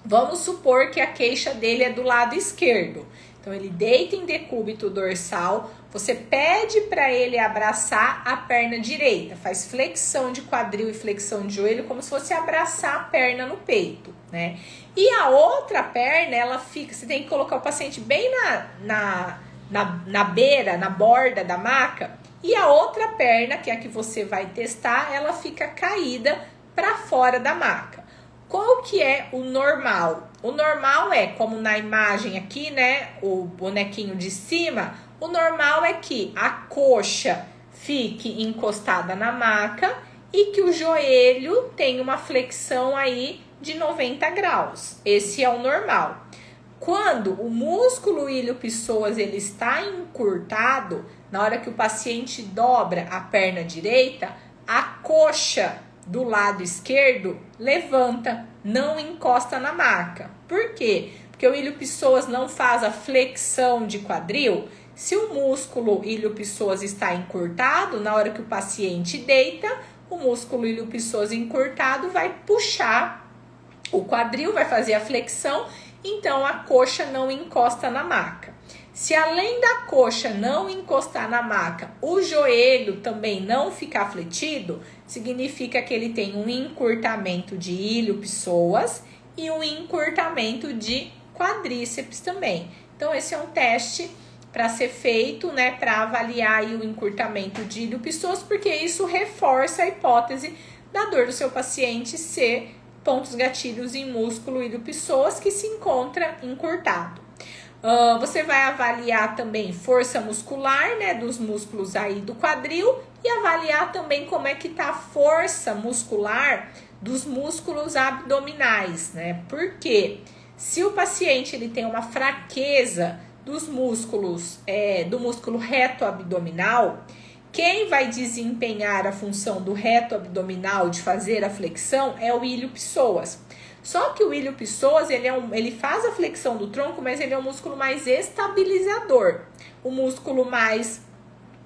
Vamos supor que a queixa dele é do lado esquerdo. Então, ele deita em decúbito dorsal, você pede para ele abraçar a perna direita, faz flexão de quadril e flexão de joelho, como se fosse abraçar a perna no peito, né? E a outra perna, ela fica, você tem que colocar o paciente bem na beira, na borda da maca, e a outra perna, que é a que você vai testar, ela fica caída para fora da maca. Qual que é o normal? O normal é, como na imagem aqui, né, o bonequinho de cima, o normal é que a coxa fique encostada na maca e que o joelho tenha uma flexão aí de 90 graus. Esse é o normal. Quando o músculo ilho-psoas ele está encurtado, na hora que o paciente dobra a perna direita, a coxa do lado esquerdo levanta, não encosta na maca. Por quê? Porque o ilho-psoas não faz a flexão de quadril. Se o músculo ilho-psoas está encurtado, na hora que o paciente deita, o músculo ilho-psoas encurtado vai puxar o quadril, vai fazer a flexão, então a coxa não encosta na maca. Se além da coxa não encostar na maca, o joelho também não ficar fletido, significa que ele tem um encurtamento de ilho-psoas e um encurtamento de quadríceps também. Então, esse é um teste para ser feito, né, para avaliar aí o encurtamento de ilho-psoas, porque isso reforça a hipótese da dor do seu paciente ser pontos gatilhos em músculo ilho-psoas que se encontra encurtado. Você vai avaliar também força muscular, né, dos músculos aí do quadril, e avaliar também como é que tá a força muscular dos músculos abdominais, né? Porque se o paciente ele tem uma fraqueza dos músculos, do músculo reto abdominal, quem vai desempenhar a função do reto abdominal de fazer a flexão é o ilho-psoas. Só que o ilho-psoas, ele faz a flexão do tronco, mas ele é um músculo mais estabilizador. O músculo mais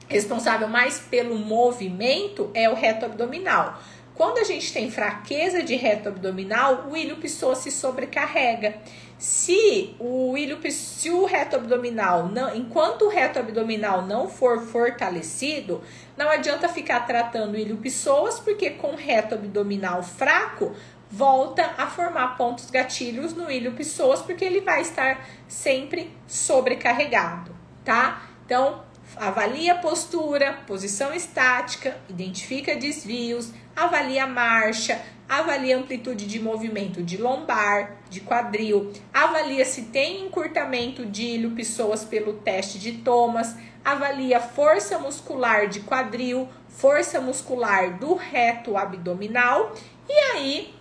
responsável mais pelo movimento é o reto abdominal. Quando a gente tem fraqueza de reto abdominal, o ilho-psoas se sobrecarrega. Se o reto abdominal enquanto o reto abdominal não for fortalecido, não adianta ficar tratando o ilho-psoas, porque com reto abdominal fraco, volta a formar pontos gatilhos no ilho-psoas, porque ele vai estar sempre sobrecarregado, tá? Então, avalia a postura, posição estática, identifica desvios, avalia a marcha, avalia a amplitude de movimento de lombar, de quadril, avalia se tem encurtamento de ilho-psoas pelo teste de Thomas, avalia força muscular de quadril, força muscular do reto abdominal, e aí,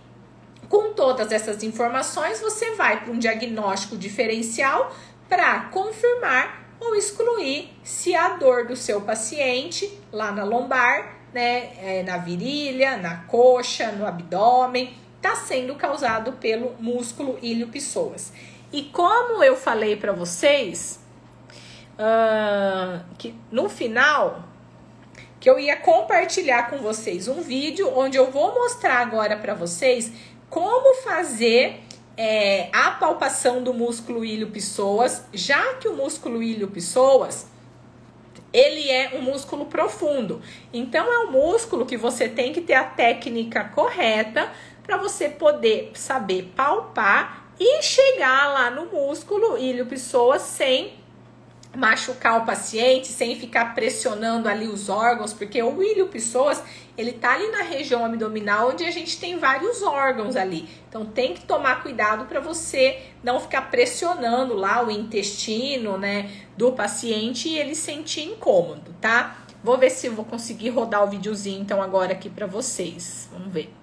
com todas essas informações, você vai para um diagnóstico diferencial para confirmar ou excluir se a dor do seu paciente lá na lombar, né, na virilha, na coxa, no abdômen, está sendo causado pelo músculo ilho-psoas. E como eu falei para vocês, que no final, que eu ia compartilhar com vocês um vídeo onde eu vou mostrar agora para vocês como fazer a palpação do músculo ilho-psoas, já que o músculo ilho-psoas, ele é um músculo profundo. Então, é um músculo que você tem que ter a técnica correta para você poder saber palpar e chegar lá no músculo ilho-psoas sem machucar o paciente, sem ficar pressionando ali os órgãos, porque o ilho-psoas, ele tá ali na região abdominal, onde a gente tem vários órgãos ali. Então, tem que tomar cuidado para você não ficar pressionando lá o intestino, né, do paciente e ele sentir incômodo, tá? Vou ver se eu vou conseguir rodar o videozinho, então, agora aqui para vocês. Vamos ver.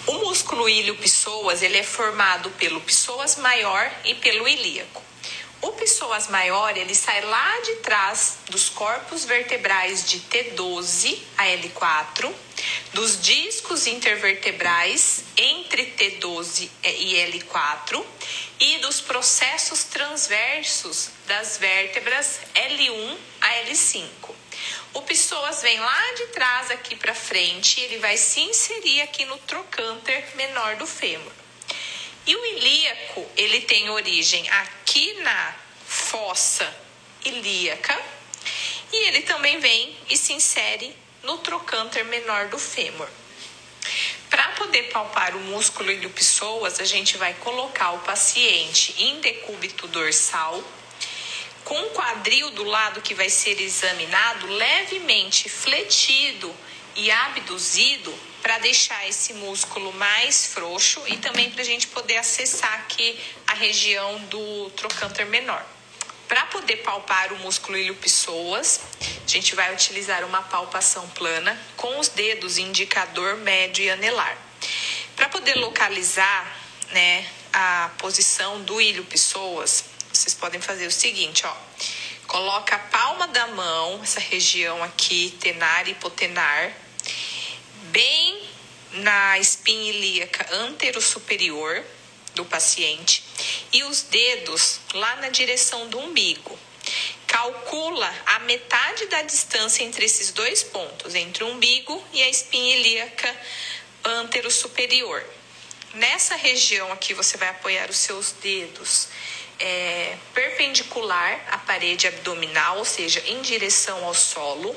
O músculo músculo ilho-psoas, ele é formado pelo psoas maior e pelo ilíaco. O psoas maior, ele sai lá de trás dos corpos vertebrais de T12 a L4, dos discos intervertebrais entre T12 e L4 e dos processos transversos das vértebras L1 a L5. O psoas vem lá de trás aqui para frente, ele vai se inserir aqui no trocânter menor do fêmur. E o ilíaco, ele tem origem aqui na fossa ilíaca e ele também vem e se insere no trocânter menor do fêmur. Para poder palpar o músculo ilho-psoas, a gente vai colocar o paciente em decúbito dorsal, com o quadril do lado que vai ser examinado levemente fletido e abduzido para deixar esse músculo mais frouxo e também para a gente poder acessar aqui a região do trocânter menor. Para poder palpar o músculo ilho-psoas, a gente vai utilizar uma palpação plana com os dedos indicador, médio e anelar. Para poder localizar, né, a posição do ilho-psoas, vocês podem fazer o seguinte, ó. Coloca a palma da mão, essa região aqui, tenar e hipotenar, bem na espinha ilíaca antero-superior do paciente e os dedos lá na direção do umbigo. Calcula a metade da distância entre esses dois pontos, entre o umbigo e a espinha ilíaca antero-superior. Nessa região aqui você vai apoiar os seus dedos perpendicular à parede abdominal, ou seja, em direção ao solo.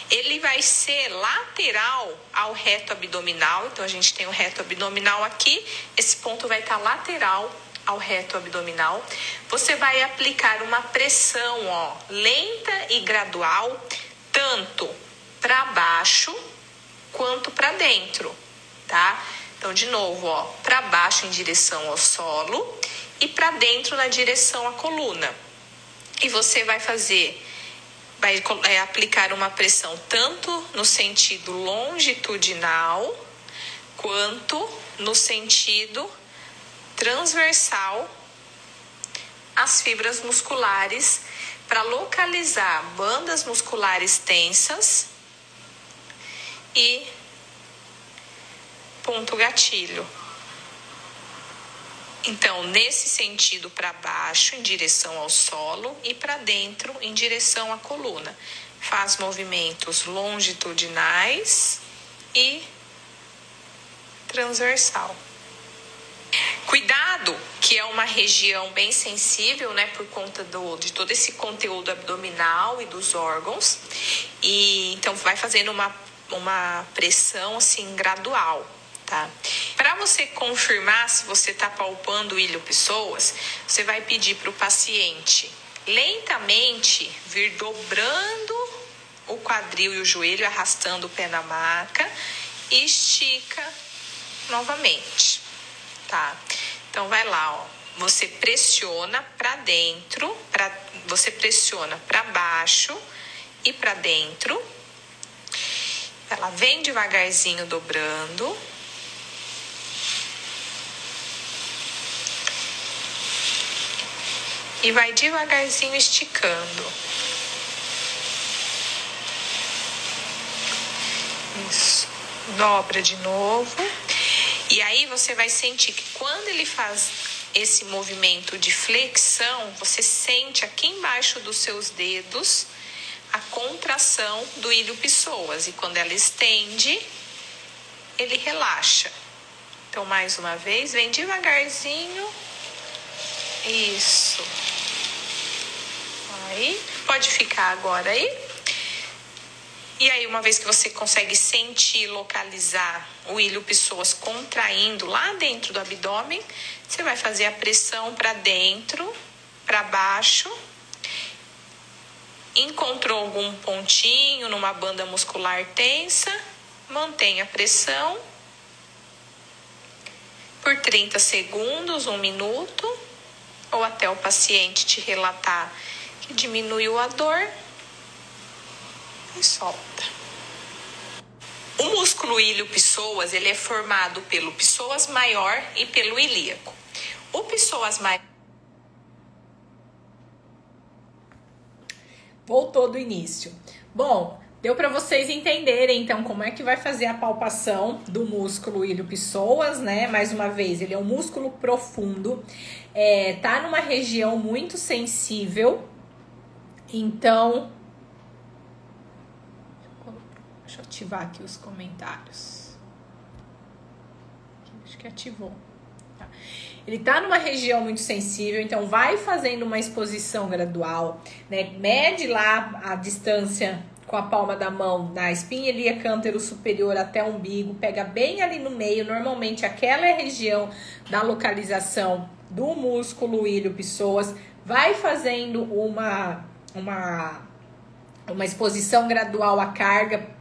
Ele vai ser lateral ao reto abdominal, então a gente tem o reto abdominal aqui, esse ponto vai estar lateral ao reto abdominal. Você vai aplicar uma pressão, ó, lenta e gradual, tanto para baixo quanto para dentro, tá? Então, de novo, ó, para baixo em direção ao solo e para dentro na direção à coluna. E você vai aplicar uma pressão tanto no sentido longitudinal quanto no sentido transversal às fibras musculares para localizar bandas musculares tensas e ponto gatilho. Então, nesse sentido para baixo, em direção ao solo, e para dentro, em direção à coluna. Faz movimentos longitudinais e transversal. Cuidado, que é uma região bem sensível, né, por conta de todo esse conteúdo abdominal e dos órgãos. E então vai fazendo uma pressão assim gradual. Tá? Para você confirmar se você está palpando o ilho-psoas, você vai pedir para o paciente lentamente vir dobrando o quadril e o joelho, arrastando o pé na maca e estica novamente, tá? Então vai lá, ó. Você pressiona para dentro, você pressiona para baixo e para dentro. Ela vem devagarzinho dobrando. E vai devagarzinho esticando. Isso. Dobra de novo. E aí você vai sentir que quando ele faz esse movimento de flexão, você sente aqui embaixo dos seus dedos a contração do ilho-psoas. E quando ela estende, ele relaxa. Então, mais uma vez, vem devagarzinho. Isso. Aí, pode ficar agora aí. E aí, uma vez que você consegue sentir, localizar o ilho-psoas contraindo lá dentro do abdômen, você vai fazer a pressão para dentro, para baixo. Encontrou algum pontinho numa banda muscular tensa, mantenha a pressão por 30 segundos, 1 minuto, ou até o paciente te relatar que diminuiu a dor e solta. O músculo ilho-psoas, ele é formado pelo psoas maior e pelo ilíaco. O psoas maior... Voltou do início. Bom, deu para vocês entenderem, então, como é que vai fazer a palpação do músculo ilho-psoas, né? Mais uma vez, ele é um músculo profundo, tá numa região muito sensível, então... Deixa eu ativar aqui os comentários. Acho que ativou. Tá. Ele tá numa região muito sensível, então vai fazendo uma exposição gradual, né? Mede lá a distância com a palma da mão da espinha ilíaca antero superior até o umbigo, pega bem ali no meio. Normalmente aquela é a região da localização do músculo ilho-psoas. Vai fazendo uma exposição gradual à carga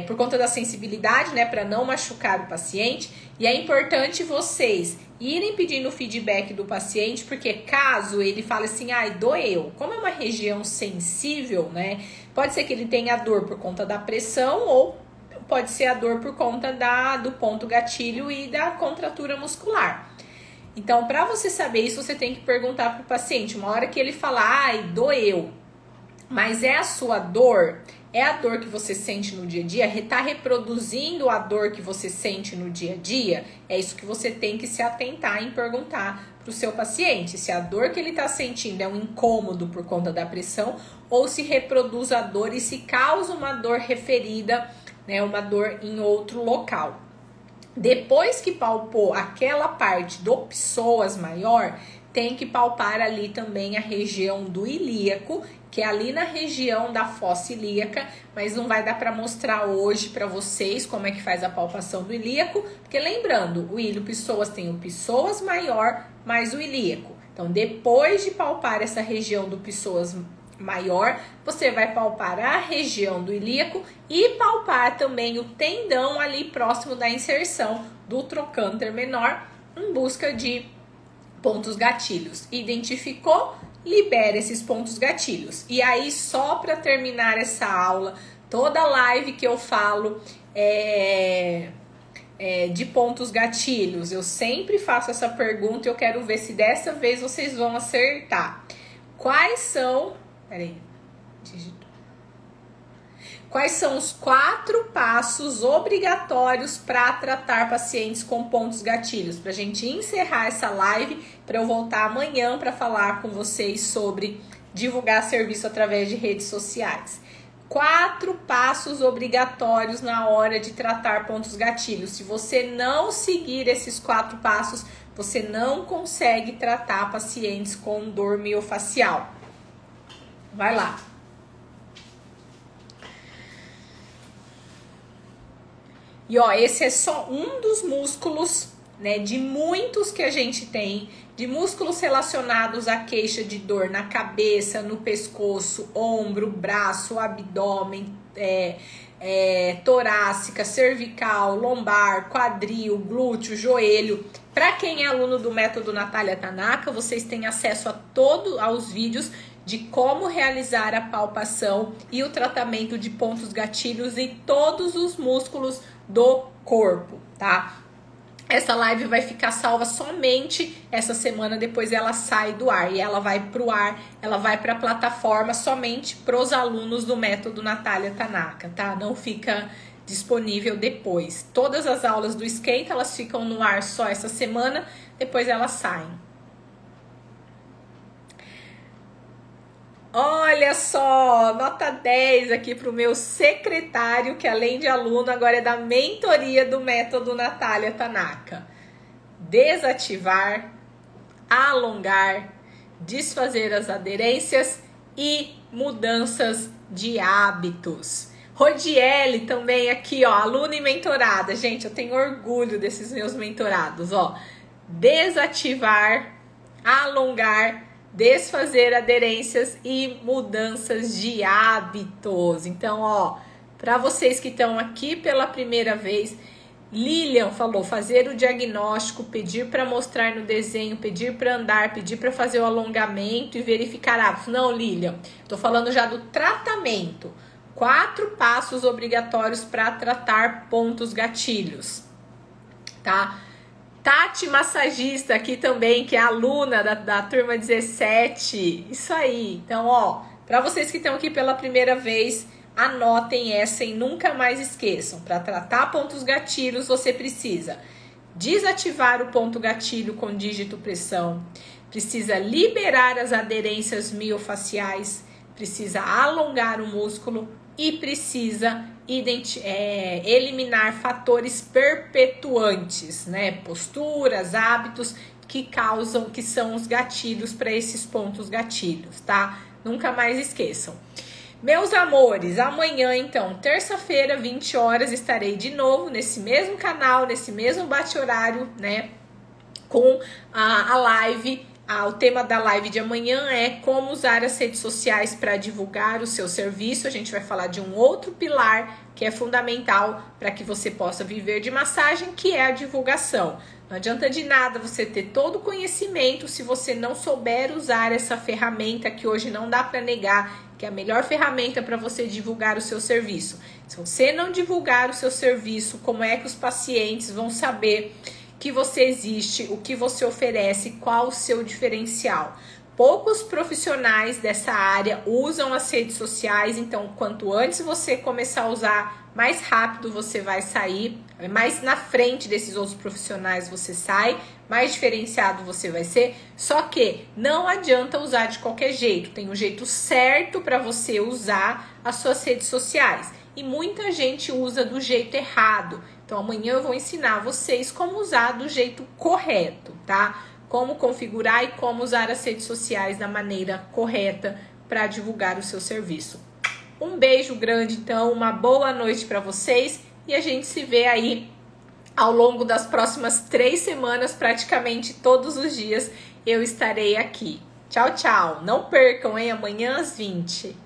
por conta da sensibilidade, né, para não machucar o paciente. E é importante vocês irem pedindo feedback do paciente, porque caso ele fale assim, ai, doeu, como é uma região sensível, né, pode ser que ele tenha dor por conta da pressão ou pode ser a dor por conta do ponto gatilho e da contratura muscular. Então, para você saber isso, você tem que perguntar para o paciente, uma hora que ele falar, ai, doeu, mas é a sua dor? É a dor que você sente no dia a dia? Está reproduzindo a dor que você sente no dia a dia? É isso que você tem que se atentar em perguntar para o seu paciente. Se a dor que ele está sentindo é um incômodo por conta da pressão ou se reproduz a dor e se causa uma dor referida, né, uma dor em outro local. Depois que palpou aquela parte do psoas maior, tem que palpar ali também a região do ilíaco, que é ali na região da fossa ilíaca, mas não vai dar para mostrar hoje para vocês como é que faz a palpação do ilíaco, porque lembrando, o ilho-psoas tem o psoas maior mais o ilíaco. Então, depois de palpar essa região do psoas maior, você vai palpar a região do ilíaco e palpar também o tendão ali próximo da inserção do trocânter menor em busca de pontos gatilhos. Identificou? Libera esses pontos gatilhos. E aí, só para terminar essa aula, toda live que eu falo de pontos gatilhos, eu sempre faço essa pergunta e eu quero ver se dessa vez vocês vão acertar. Quais são... Peraí. Quais são os 4 passos obrigatórios para tratar pacientes com pontos gatilhos? Para a gente encerrar essa live, para eu voltar amanhã para falar com vocês sobre divulgar serviço através de redes sociais. 4 passos obrigatórios na hora de tratar pontos gatilhos. Se você não seguir esses 4 passos, você não consegue tratar pacientes com dor miofascial. Vai lá. E ó, esse é só um dos músculos, né, de muitos que a gente tem, de músculos relacionados à queixa de dor na cabeça, no pescoço, ombro, braço, abdômen, torácica, cervical, lombar, quadril, glúteo, joelho. Para quem é aluno do método Natália Tanaka, vocês têm acesso a aos vídeos de como realizar a palpação e o tratamento de pontos gatilhos em todos os músculos do corpo, tá? Essa live vai ficar salva somente essa semana, depois ela sai do ar e ela vai pro ar, ela vai para a plataforma somente pros alunos do método Natália Tanaka, tá? Não fica disponível depois. Todas as aulas do Esquenta, elas ficam no ar só essa semana, depois elas saem. Olha só, nota 10 aqui para o meu secretário, que além de aluno, agora é da mentoria do método Natália Tanaka. Desativar, alongar, desfazer as aderências e mudanças de hábitos. Rodiele também aqui, ó, aluna e mentorada. Gente, eu tenho orgulho desses meus mentorados, ó. Desativar, alongar, desfazer aderências e mudanças de hábitos. Então, ó, para vocês que estão aqui pela primeira vez, Lilian falou fazer o diagnóstico, pedir para mostrar no desenho, pedir para andar, pedir para fazer o alongamento e verificar hábitos. Não, Lilian, tô falando já do tratamento. 4 passos obrigatórios para tratar pontos gatilhos, tá? Tati massagista aqui também, que é aluna da turma 17. Isso aí. Então, ó, para vocês que estão aqui pela primeira vez, anotem essa e nunca mais esqueçam. Para tratar pontos gatilhos, você precisa desativar o ponto gatilho com dígito pressão, precisa liberar as aderências miofaciais, precisa alongar o músculo e precisa eliminar fatores perpetuantes, né? Posturas, hábitos que são os gatilhos para esses pontos gatilhos, tá? Nunca mais esqueçam. Meus amores, amanhã então, terça-feira, 20 horas, estarei de novo nesse mesmo canal, nesse mesmo bate-horário, né? Com a live. O tema da live de amanhã é como usar as redes sociais para divulgar o seu serviço. A gente vai falar de um outro pilar que é fundamental para que você possa viver de massagem, que é a divulgação. Não adianta de nada você ter todo o conhecimento se você não souber usar essa ferramenta que hoje não dá para negar, que é a melhor ferramenta para você divulgar o seu serviço. Se você não divulgar o seu serviço, como é que os pacientes vão saber que você existe, o que você oferece, qual o seu diferencial? Poucos profissionais dessa área usam as redes sociais, então quanto antes você começar a usar, mais rápido você vai sair, mais na frente desses outros profissionais você sai, mais diferenciado você vai ser. Só que não adianta usar de qualquer jeito, tem um jeito certo para você usar as suas redes sociais. E muita gente usa do jeito errado. Então amanhã eu vou ensinar vocês como usar do jeito correto, tá? Como configurar e como usar as redes sociais da maneira correta para divulgar o seu serviço. Um beijo grande, então, uma boa noite para vocês e a gente se vê aí ao longo das próximas 3 semanas, praticamente todos os dias eu estarei aqui. Tchau, tchau. Não percam, hein? Amanhã às 20.